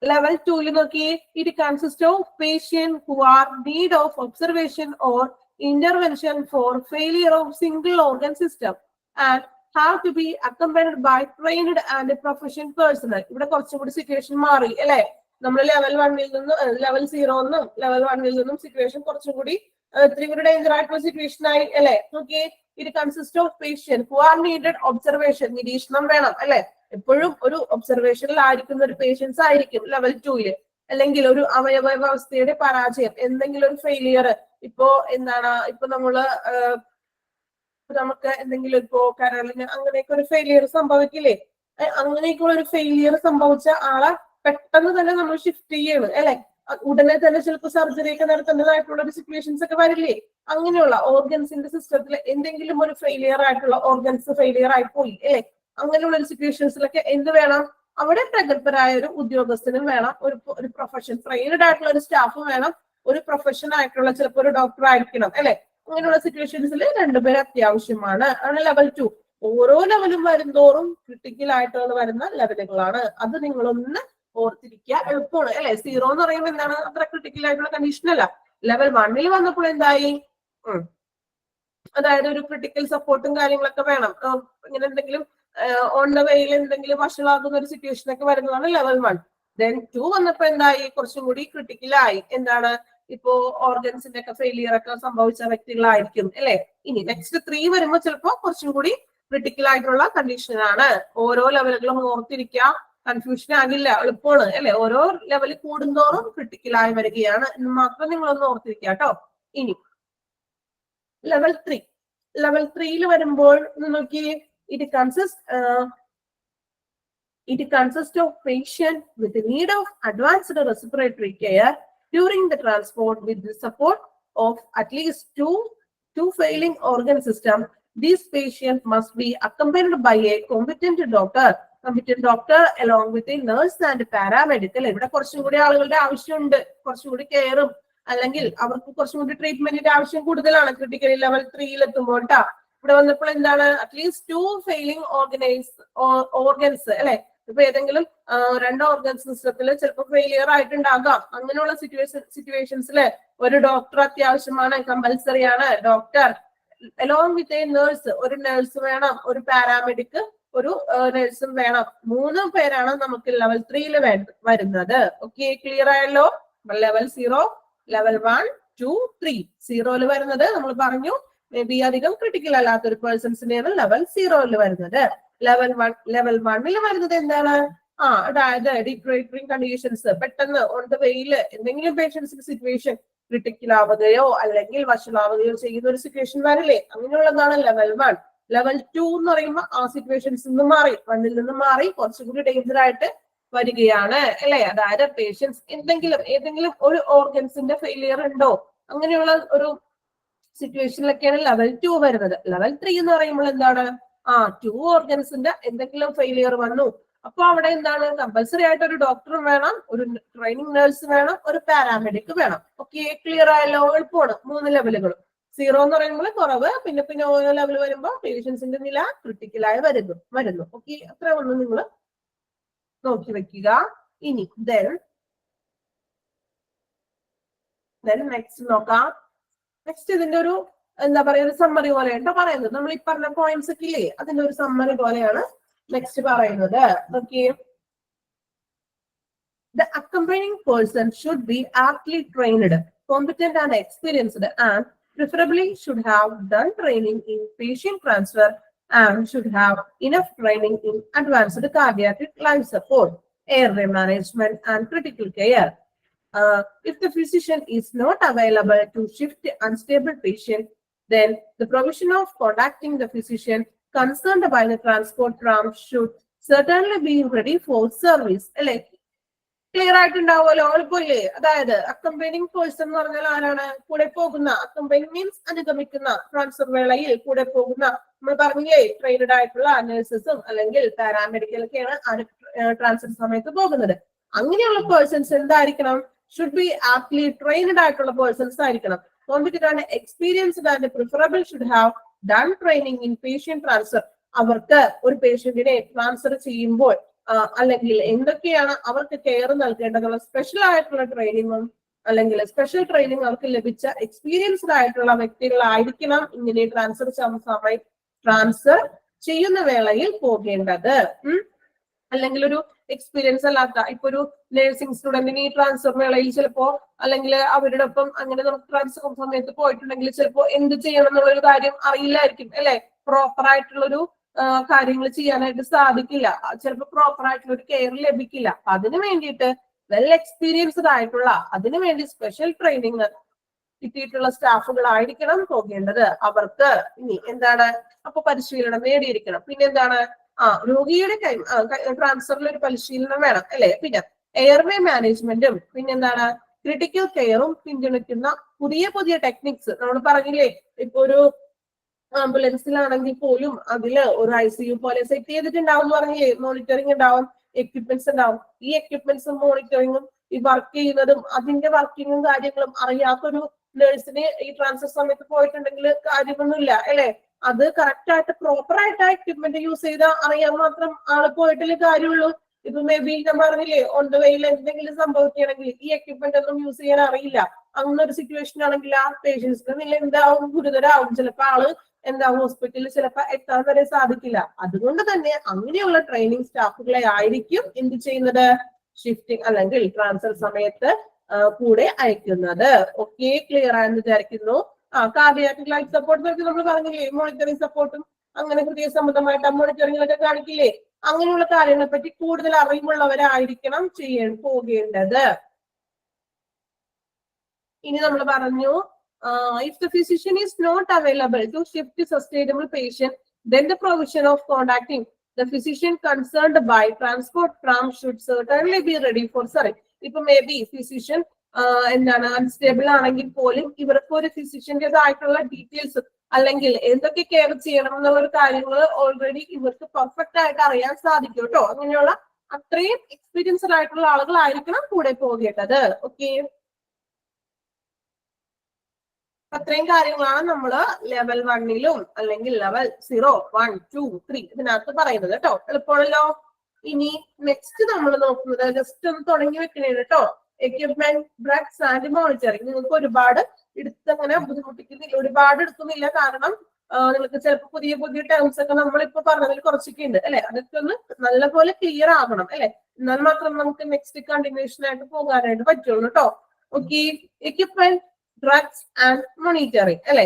ലെവൽ 2 നോക്കി, it consist of patient who are need of observation or intervention for failure of single organ system and have to be accompanied by trained and professional personnel. ഇവിടെ കുറച്ചുകൂടി സിറ്റുവേഷൻ മാറി അല്ലെ. നമ്മൾ ലെവൽ 1 നിന്നും ലെവൽ 0 നിന്നും ലെവൽ 1 നിന്നും സിറ്റുവേഷൻ കുറച്ചും കൂടി ഇത്രയും കൂടി ഡേഞ്ചർ ആയിട്ടുള്ള സിറ്റുവേഷൻ ആയി അല്ലെ. നോക്കിയേ, it consist of patient who R needed observation, നിരീക്ഷണം വേണം അല്ലെ. എപ്പോഴും ഒരു ഒബ്സർവേഷനിൽ ആയിരിക്കുന്ന ഒരു പേഷ്യൻസ് ആയിരിക്കും ലെവൽ 2 അല്ലെങ്കിൽ ഒരു അവയവ വ്യവസ്ഥയുടെ പരാജയം, എന്തെങ്കിലും ഒരു ഫെയിലിയർ, ഇപ്പോ എന്താണ് ഇപ്പൊ നമുക്ക് എന്തെങ്കിലും ഇപ്പോ കരളിന് അങ്ങനെയൊക്കെ ഒരു ഫെയിലിയർ സംഭവിക്കില്ലേ, അങ്ങനെയൊക്കെയുള്ള ഒരു ഫെയിലിയർ സംഭവിച്ച ആളെ പെട്ടെന്ന് തന്നെ നമ്മൾ ഷിഫ്റ്റ് ചെയ്യാണ് അല്ലെ. ഉടനെ തന്നെ ചിലപ്പോൾ സർജറി ഒക്കെ നടത്തേണ്ടതായിട്ടുള്ള ഒരു സിറ്റുവേഷൻസ് ഒക്കെ വരില്ലേ. അങ്ങനെയുള്ള ഓർഗൻസിന്റെ സിസ്റ്റത്തിൽ എന്തെങ്കിലും ഒരു ഫെയിലിയർ ആയിട്ടുള്ള ഓർഗൻസ് ഫെയിലിയർ ആയി പോയി അല്ലെ. അങ്ങനെയുള്ള ഒരു സിറ്റുവേഷൻസിലൊക്കെ എന്ത് വേണം, അവിടെ പ്രഗത്ഭരായ ഒരു ഉദ്യോഗസ്ഥനും വേണം, ഒരു പ്രൊഫഷൻ ട്രെയിനഡ് ആയിട്ടുള്ള ഒരു സ്റ്റാഫും വേണം, ഒരു പ്രൊഫഷൻ ആയിട്ടുള്ള ചിലപ്പോൾ ഒരു ഡോക്ടർ ആയിരിക്കണം അല്ലെ. അങ്ങനെയുള്ള സിറ്റുവേഷൻസിൽ രണ്ടുപേരും അത്യാവശ്യമാണ്. ആണ് ലെവൽ 2. ഓരോ ലെവലും വരുന്തോറും ക്രിട്ടിക്കൽ ആയിട്ടുള്ള വരുന്ന ലെവലുകളാണ്. അത് നിങ്ങളൊന്ന് ഓർത്തിരിക്കുക, എളുപ്പമാണ് അല്ലെ. 0 എന്ന് പറയുമ്പോൾ എന്താണ്, അത്ര ക്രിട്ടിക്കൽ ആയിട്ടുള്ള കണ്ടീഷൻ അല്ല. ലെവൽ 1 വന്നപ്പോൾ എന്തായി, അതായത് ഒരു ക്രിട്ടിക്കൽ സപ്പോർട്ടും കാര്യങ്ങളൊക്കെ വേണം. ഇങ്ങനെ എന്തെങ്കിലും ഓൺ ദ വേയിൽ എന്തെങ്കിലും വഷളാകുന്ന ഒരു സിറ്റുവേഷൻ ഒക്കെ വരുന്നതാണ് ലെവൽ 1. ദെൻ 2 വന്നപ്പോ എന്തായി, കുറച്ചും കൂടി ക്രിട്ടിക്കലായി. എന്താണ്, ഇപ്പോ ഓർഗൻസിന്റെ ഒക്കെ ഫെയിലിയർ ഒക്കെ സംഭവിച്ച വ്യക്തികളായിരിക്കും അല്ലെ. ഇനി നെക്സ്റ്റ് 3 വരുമ്പോൾ ചിലപ്പോ കുറച്ചും കൂടി ക്രിട്ടിക്കൽ ആയിട്ടുള്ള കണ്ടീഷനാണ്. ഓരോ ലെവലുകളും ഓർത്തിരിക്കുക, കൺഫ്യൂഷൻ ആകില്ല, എളുപ്പമാണ് അല്ലെ. ഓരോ ലെവൽ കൂടുന്തോറും ക്രിട്ടിക്കലായി വരികയാണ് എന്ന് മാത്രം നിങ്ങളൊന്ന് ഓർത്തിരിക്കുക കേട്ടോ. ഇനി ലെവൽ 3 വരുമ്പോൾ നോക്കി, it consists of patient with the need of advanced respiratory care during the transport with the support of at least two failing organ system. These patients must be accompanied by a competent doctor competent doctor along with a nurse and paramedical. ഇവിടെ കുറച്ചും കൂടി ആളുകളുടെ ആവശ്യമുണ്ട്, കുറച്ചും കൂടി കെയറും അല്ലെങ്കിൽ അവർക്ക് കുറച്ചും കൂടി ട്രീറ്റ്മെന്റിന്റെ ആവശ്യം കൂടുതലാണ് ക്രിട്ടിക്കലി ലെവൽ 3 എത്തുമ്പോൾ ട്ടാ. ഇവിടെ വന്നപ്പോൾ എന്താണ് അറ്റ്ലീസ്റ്റ് 2 ഫെയിലിംഗ് ഓർഗൻസ് അല്ലെ, ഇപ്പൊ ഏതെങ്കിലും 2 ഓർഗൻ സിസ്റ്റത്തിൽ ചിലപ്പോൾ ഫെയിലിയർ ആയിട്ടുണ്ടാകാം. അങ്ങനെയുള്ള സിറ്റുവേഷൻസിൽ ഒരു ഡോക്ടർ അത്യാവശ്യമാണ്, കമ്പൽസറി ആണ്. Doctor along with a nurse, ഒരു nurse വേണം, ഒരു പാരാമെഡിക്, ഒരു നഴ്സും വേണം. 3 പേരാണ് നമുക്ക് ലെവൽ 3 വരുന്നത്. ഓക്കെ, ക്ലിയർ ആയല്ലോ? Level 0, level 1, 2, 3. 0 വരുന്നത് നമ്മൾ പറഞ്ഞു മേ ബി അധികം ക്രിട്ടിക്കൽ അല്ലാത്ത ഒരു പേഴ്സൺസിനെയാണ് ലെവൽ 0 വരുന്നത്. ലെവൽ 1 വരുന്നത് എന്താണ്? അതായത് ഡിറ്ററേറ്ററിംഗ് കണ്ടീഷൻസ്, പെട്ടെന്ന് ഓൺ ദ വെയിൽ എന്തെങ്കിലും പേഷ്യൻസിന്റെ സിറ്റുവേഷൻ ക്രിട്ടിക്കൽ ആവുകയോ അല്ലെങ്കിൽ വഷളാവുകയോ ചെയ്യുന്ന ഒരു സിറ്റുവേഷൻ വരില്ലേ, അങ്ങനെയുള്ളതാണ് ലെവൽ 1. ലെവൽ 2 എന്ന് പറയുമ്പോൾ ആ സിറ്റുവേഷൻസ് നിന്ന് മാറി, 1ൽ നിന്ന് മാറി കുറച്ചും കൂടി ഡേഞ്ചർ ആയിട്ട് വരികയാണ് അല്ലെ. അതായത് പേഷ്യൻസ് ഏതെങ്കിലും ഒരു ഓർഗൻസിന്റെ ഫെയിലിയർ ഉണ്ടോ, അങ്ങനെയുള്ള ഒരു സിറ്റുവേഷനിലൊക്കെയാണ് ലെവൽ 2 വരുന്നത്. ലെവൽ 3 എന്ന് പറയുമ്പോൾ എന്താണ്? 2 ഓർഗൻസിന്റെ എന്തെങ്കിലും ഫെയിലിയർ വന്നു, അപ്പൊ അവിടെ എന്താണ് കമ്പൽസറി ആയിട്ട് ഒരു ഡോക്ടറും വേണം, ഒരു ട്രെയിനിങ് നഴ്സ് വേണം, ഒരു പാരാമെഡിക് വേണം. ഓക്കെ, ക്ലിയർ ആയല്ലോ? എളുപ്പമാണ്. 3 ലെവലുകളും. 0 എന്ന് പറയുമ്പോൾ കുറവ്, പിന്നെ ഓരോ ലെവൽ വരുമ്പോൾ പേഷ്യൻസിന്റെ നില ക്രിട്ടിക്കലായി വരുന്നു. ഓക്കെ, അത്ര ഒന്ന് നിങ്ങൾ നോക്കി വെക്കുക. ഇനി നെക്സ്റ്റ് നോക്കാം. നെക്സ്റ്റ് ഇതിന്റെ ഒരു എന്താ പറയാ, ഒരു സമ്മറി പോലെയാണ് പറയുന്നത്. നമ്മൾ ഈ പറഞ്ഞ പോയിന്റ്സ് ഒക്കെ ഇല്ലേ, അതിന്റെ ഒരു സമ്മറി പോലെയാണ് നെക്സ്റ്റ് പറയുന്നത്. Okay, the accompanying person should be aptly trained, competent and experienced, and preferably should have done training in patient transfer and should have enough training in advanced cardiac life support, airway management and critical care. If the physician is not available to shift the unstable patient, then the provision of contacting the physician concerned by the transport tram should certainly be ready for service. അല്ലെ, ക്ലിയർ ആയിട്ടുണ്ടാവുമല്ലോ? എളുപ്പമില്ലേ? അതായത് അക്കമ്പൈനിങ് പേഴ്സൺ എന്ന് പറഞ്ഞാൽ ആരാണ്? കൂടെ പോകുന്ന. അക്കമ്പൈനിങ് മീൻസ് അനുഗമിക്കുന്ന, ട്രാൻസ്ഫർ വേളയിൽ കൂടെ പോകുന്ന. നമ്മൾ പറഞ്ഞില്ലേ ട്രെയിനഡ് ആയിട്ടുള്ള നഴ്സസും അല്ലെങ്കിൽ പാരാമെഡിക്കൽ ഒക്കെയാണ് ട്രാൻസ്ഫർ സമയത്ത് പോകുന്നത്. അങ്ങനെയുള്ള പേഴ്സൺസ് എന്തായിരിക്കണം? ഷുഡ് ബി ആപ്റ്റ്ലി ട്രെയിനഡ് ആയിട്ടുള്ള പേഴ്സൺസ് ആയിരിക്കണം. Competent and experienced and preferable should have done training in patient transfer. അവർക്ക് ഒരു പേഷ്യന്റിനെ ട്രാൻസ്ഫർ ചെയ്യുമ്പോൾ അല്ലെങ്കിൽ എന്തൊക്കെയാണ് അവർക്ക് കെയർ നൽകേണ്ടതുള്ള സ്പെഷ്യൽ ആയിട്ടുള്ള ട്രെയിനിങ്ങും അല്ലെങ്കിൽ സ്പെഷ്യൽ ട്രെയിനിങ് അവർക്ക് ലഭിച്ച എക്സ്പീരിയൻസ്ഡ് ആയിട്ടുള്ള വ്യക്തികളായിരിക്കണം ഇങ്ങനെ ട്രാൻസ്ഫർ ചെയ്യുന്ന വേളയിൽ പോകേണ്ടത്. അല്ലെങ്കിൽ ഒരു എക്സ്പീരിയൻസ് അല്ലാത്ത ഇപ്പൊ ഒരു നഴ്സിംഗ് സ്റ്റുഡന്റിന് ഈ ട്രാൻസ്ഫർ വേളയിൽ ചിലപ്പോ അല്ലെങ്കിൽ അവരുടെ ഒപ്പം അങ്ങനെ നമുക്ക് ട്രാൻസ്ഫർ സമയത്ത് പോയിട്ടുണ്ടെങ്കിൽ ചിലപ്പോ എന്ത് ചെയ്യണം എന്നുള്ളൊരു കാര്യം അറിയില്ലായിരിക്കും അല്ലെ. പ്രോപ്പർ ആയിട്ടുള്ളൊരു കാര്യങ്ങൾ ചെയ്യാനായിട്ട് സാധിക്കില്ല, ചിലപ്പോൾ പ്രോപ്പർ ആയിട്ടുള്ള ഒരു കെയർ ലഭിക്കില്ല. അതിനു വേണ്ടിയിട്ട് വെൽ എക്സ്പീരിയൻസ്ഡ് ആയിട്ടുള്ള, അതിനുവേണ്ടി സ്പെഷ്യൽ ട്രെയിനിങ് കിട്ടിയിട്ടുള്ള സ്റ്റാഫുകളായിരിക്കണം പോകേണ്ടത്. അവർക്ക് ഇനി എന്താണ് അപ്പൊ പരിശീലനം നേടിയിരിക്കണം. പിന്നെന്താണ് രോഗിയുടെ ട്രാൻസ്ഫറിൽ ഒരു പരിശീലനം വേണം അല്ലെ. പിന്നെ എയർവേ മാനേജ്മെന്റും പിന്നെന്താണ് ക്രിട്ടിക്കൽ കെയറും പിന്തുണയ്ക്കുന്ന പുതിയ ടെക്നിക്സ്. നമ്മൾ പറഞ്ഞില്ലേ ഇപ്പൊ ഒരു ആംബുലൻസിലാണെങ്കിൽ പോലും അതില് ഒരു ICU പോലെ സെറ്റ് ചെയ്തിട്ടുണ്ടാവും പറഞ്ഞില്ലേ, മോണിറ്ററിംഗ് ഉണ്ടാവും, എക്യുപ്മെന്റ്സ് ഉണ്ടാവും. ഈ എക്യുപ്മെന്റ്സും മോണിറ്ററിങ്ങും ഈ വർക്ക് ചെയ്യുന്നതും അതിന്റെ വർക്കിങ്ങും കാര്യങ്ങളും അറിയാത്തൊരു നഴ്സിന് ഈ ട്രാൻസ്ഫർ സമയത്ത് പോയിട്ടുണ്ടെങ്കിൽ കാര്യമൊന്നുമില്ല അല്ലെ. അത് കറക്റ്റ് ആയിട്ട് പ്രോപ്പർ ആയിട്ട് ആ എക്യുപ്മെന്റ് യൂസ് ചെയ്താൽ അറിയാൻ മാത്രം ആള് പോയിട്ടല്ലേ കാര്യമുള്ളൂ. ഇപ്പൊ മേ ബി ഞാൻ പറഞ്ഞില്ലേ ഓൺ ദ വെയിൽ എന്തെങ്കിലും സംഭവിക്കുകയാണെങ്കിൽ ഈ എക്യുപ്മെന്റ് ഒന്നും യൂസ് ചെയ്യാൻ അറിയില്ല. അങ്ങനെ ഒരു സിറ്റുവേഷൻ ആണെങ്കിൽ ആ പേഷ്യൻസിന് നില എന്താവും, ഗുരുതരാവും. ചിലപ്പോ ആള് ഹോസ്പിറ്റലിൽ ചിലപ്പോ എത്താൻ വരെ സാധിക്കില്ല. അതുകൊണ്ട് തന്നെ അങ്ങനെയുള്ള ട്രെയിനിങ് സ്റ്റാഫുകളെ ആയിരിക്കും എന്ത് ചെയ്യുന്നത്, ഷിഫ്റ്റിംഗ് അല്ലെങ്കിൽ ട്രാൻസ്ഫർ സമയത്ത് കൂടെ അയക്കുന്നത്. ഓക്കെ, ക്ലിയർ ആയെന്ന് വിചാരിക്കുന്നു. കാർഡിയാക് ലൈഫ് സപ്പോർട്ട് നമ്മൾ പറഞ്ഞില്ലേ, മോണിറ്ററിംഗ് സപ്പോർട്ടും അങ്ങനെ ഹൃദയ സംബന്ധമായിട്ട് മോണിറ്ററിംഗിലൊക്കെ കാണിക്കില്ലേ. അങ്ങനെയുള്ള കാര്യങ്ങളെ പറ്റി കൂടുതൽ അറിവുള്ളവരായിരിക്കണം പോകേണ്ടത്. ഇനി നമ്മൾ പറഞ്ഞു if the physician is not available to shift the sustainable patient, then the provision of contacting the physician concerned by transport tram should certainly be ready for service. ഇപ്പൊ മേ ബി ഫിസിഷ്യൻ എന്താണ് അൺസ്റ്റേബിൾ ആണെങ്കിൽ പോലും ഇവർക്ക് ഒരു ഫിസിഷ്യന്റേതായിട്ടുള്ള ഡീറ്റെയിൽസ് അല്ലെങ്കിൽ എന്തൊക്കെ കെയർ ചെയ്യണം എന്നുള്ള ഒരു കാര്യങ്ങൾ ഓൾറെഡി ഇവർക്ക് പെർഫെക്റ്റ് ആയിട്ട് അറിയാൻ സാധിക്കും കേട്ടോ. അങ്ങനെയുള്ള അത്രയും എക്സ്പീരിയൻസ്ഡ് ആയിട്ടുള്ള ആളുകളായിരിക്കണം കൂടെ പോകേണ്ടത്. ഓക്കെ, അത്രയും കാര്യങ്ങളാണ് നമ്മൾ ലെവൽ 1ലും അല്ലെങ്കിൽ ലെവൽ 0, 1, 2, 3 ഇതിനകത്ത് പറയുന്നത് കേട്ടോ. എളുപ്പമാണല്ലോ. ഇനി നെക്സ്റ്റ് നമ്മൾ നോക്കുന്നത് ജസ്റ്റ് ഒന്ന് തുടങ്ങി വെക്കണേ കേട്ടോ. Equipment, drugs and monitoring. നിങ്ങൾക്ക് ഒരുപാട് എടുത്തങ്ങനെ ബുദ്ധിമുട്ടിക്കുന്നില്ല, ഒരുപാട് എടുക്കുന്നില്ല. കാരണം നിങ്ങൾക്ക് ചിലപ്പോൾ പുതിയ പുതിയ ടേംസ് ഒക്കെ നമ്മളിപ്പോ പറഞ്ഞതിൽ കുറച്ചൊക്കെ ഉണ്ട് അല്ലെ. അതൊക്കെ ഒന്ന് നല്ലപോലെ ക്ലിയർ ആകണം അല്ലെ. എന്നാൽ മാത്രം നമുക്ക് നെക്സ്റ്റ് കണ്ടിന്യൂഷൻ ആയിട്ട് പോകാനായിട്ട് പറ്റുള്ളൂ കേട്ടോ. Okay, equipment, drugs and monitoring അല്ലെ.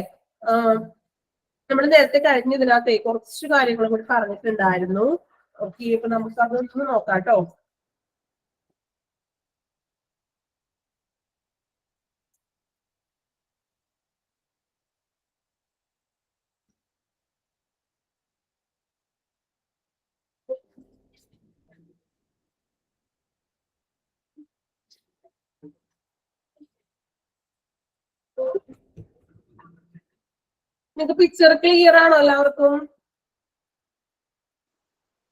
നമ്മൾ നേരത്തെ കഴിഞ്ഞ ഇതിനകത്ത് കുറച്ച് കാര്യങ്ങൾ കൂടി പറഞ്ഞിട്ടുണ്ടായിരുന്നു. ഓക്കെ, അപ്പൊ നമുക്ക് അതൊന്ന് നോക്കാം കേട്ടോ. നിങ്ങൾക്ക് പിക്ചർ ക്ലിയർ ആണോ എല്ലാവർക്കും?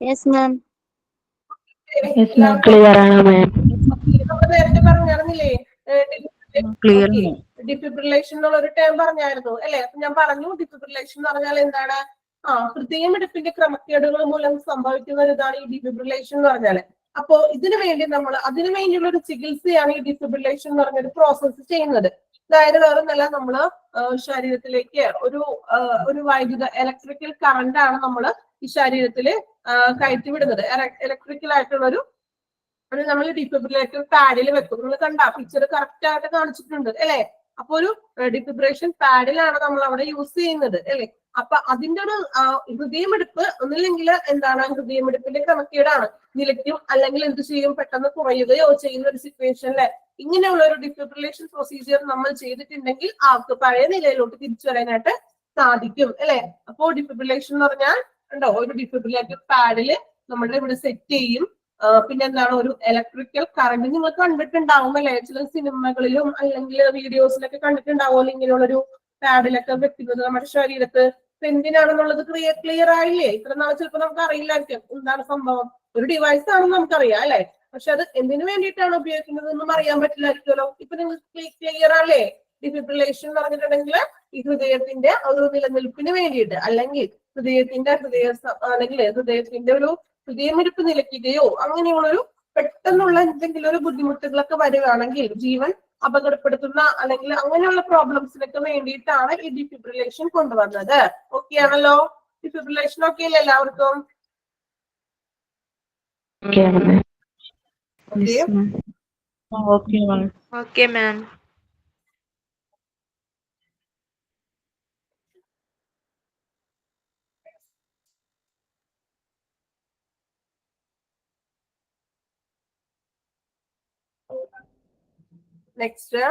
Yes ma'am. ക്ലിയർ ആണ് മാം. നമ്മൾ നേരത്തെ പറഞ്ഞായിരുന്നില്ലേ ക്ലിയർ ഡിഫിബ്രിലേഷൻ എന്നുള്ള ഒരു ടേം പറഞ്ഞായിരുന്നു അല്ലെ. അപ്പൊ ഞാൻ പറഞ്ഞു ഡിഫിബ്രിലേഷൻ എന്ന് പറഞ്ഞാൽ എന്താണ്? ഹൃദയമിടിപ്പിന്റെ ക്രമക്കേടുകൾ മൂലം സംഭവിക്കുന്ന ഒരു ഇതാണ് ഈ ഡിഫിബ്രിലേഷൻ എന്ന് പറഞ്ഞാല്. അപ്പോ ഇതിനു വേണ്ടി നമ്മൾ അതിനു വേണ്ടിയുള്ള ഒരു ചികിത്സയാണ് ഈ ഡിഫിബ്രിലേഷൻ എന്ന് പറഞ്ഞൊരു പ്രോസസ്സ് ചെയ്യുന്നത്. അതായത് വേറൊന്നല്ല, നമ്മള് ശരീരത്തിലേക്ക് ഒരു വൈദ്യുത ഇലക്ട്രിക്കൽ കറണ്ട് ആണ് നമ്മൾ ഈ ശരീരത്തില് കയറ്റിവിടുന്നത്. ഇലക്ട്രിക്കൽ ആയിട്ടുള്ള ഒരു നമ്മൾ ഡിഫിബ്രിലേറ്റർ പാഡിൽ വെക്കും. നിങ്ങൾ കണ്ട പിക്ചർ കറക്റ്റ് ആയിട്ട് കാണിച്ചിട്ടുണ്ട് അല്ലെ. അപ്പൊ ഒരു ഡിഫിബ്രിലേഷൻ പാഡിലാണ് നമ്മൾ അവിടെ യൂസ് ചെയ്യുന്നത് അല്ലെ. അപ്പൊ അതിന്റെ ഒരു ഹൃദയമിടിപ്പ് ഒന്നില്ലെങ്കിൽ എന്താണ്, ഹൃദയമിടിപ്പിന്റെ ക്രമക്കേടാണ്, നിലയ്ക്കും അല്ലെങ്കിൽ എന്ത് ചെയ്യും, പെട്ടെന്ന് കുറയുകയോ ചെയ്യുന്ന ഒരു സിറ്റുവേഷനിലെ ഇങ്ങനെയുള്ള ഒരു ഡിഫിബ്രിലേഷൻ പ്രൊസീജിയർ നമ്മൾ ചെയ്തിട്ടുണ്ടെങ്കിൽ ആൾക്ക് പഴയ നിലയിലോട്ട് തിരിച്ചു വരാനായിട്ട് സാധിക്കും അല്ലെ. അപ്പോ ഡിഫിബ്രിലേഷൻ എന്ന് പറഞ്ഞാൽ ഉണ്ടോ, ഒരു ഡിഫിബ്രിലേറ്റർ പാഡില് നമ്മളുടെ ഇവിടെ സെറ്റ് ചെയ്യും. പിന്നെ എന്താണ്, ഒരു ഇലക്ട്രിക്കൽ കറണ്ട് നിങ്ങൾ കണ്ടിട്ടുണ്ടാവും അല്ലെ. ചില സിനിമകളിലും അല്ലെങ്കിൽ വീഡിയോസിലൊക്കെ കണ്ടിട്ടുണ്ടാവുമല്ലോ ഇങ്ങനെയുള്ളൊരു പാഡിലൊക്കെ വെക്കുന്നത് നമ്മുടെ ശരീരത്ത്. എന്തിനാണെന്നുള്ളത് ക്ലിയർ ആയില്ലേ? ഇത്ര നാൾ ചിലപ്പോൾ നമുക്ക് അറിയില്ലായിരിക്കും എന്താണ് സംഭവം. ഒരു ഡിവൈസ് ആണെന്ന് നമുക്കറിയാം അല്ലെ, പക്ഷെ അത് എന്തിനു വേണ്ടിയിട്ടാണ് ഉപയോഗിക്കുന്നത് എന്നും അറിയാൻ പറ്റില്ലായിരിക്കുമല്ലോ. ഇപ്പൊ നിങ്ങൾക്ക് ക്ലിയർ ആണല്ലേ? ഡിഫിബ്രിലേഷൻ എന്ന് പറഞ്ഞിട്ടുണ്ടെങ്കിൽ ഈ ഹൃദയത്തിന്റെ ഒരു നിലനിൽപ്പിന് വേണ്ടിയിട്ട്, അല്ലെങ്കിൽ ഹൃദയത്തിന്റെ ഒരു ഹൃദയമിടിപ്പ് നിലയ്ക്കുകയോ അങ്ങനെയുള്ളൊരു പെട്ടെന്നുള്ള എന്തെങ്കിലും ഒരു ബുദ്ധിമുട്ടുകളൊക്കെ വരുവാണെങ്കിൽ, ജീവൻ അപകടപ്പെടുത്തുന്ന അല്ലെങ്കിൽ അങ്ങനെയുള്ള പ്രോബ്ലംസിനൊക്കെ വേണ്ടിയിട്ടാണ് ഈ ഡിഫിബ്രിലേഷൻ കൊണ്ടുവന്നത്. ഓക്കെ ആണല്ലോ? ഡിഫിബ്രിലേഷൻ ഓക്കെ അല്ലേ എല്ലാവർക്കും? Okay ma'am. Next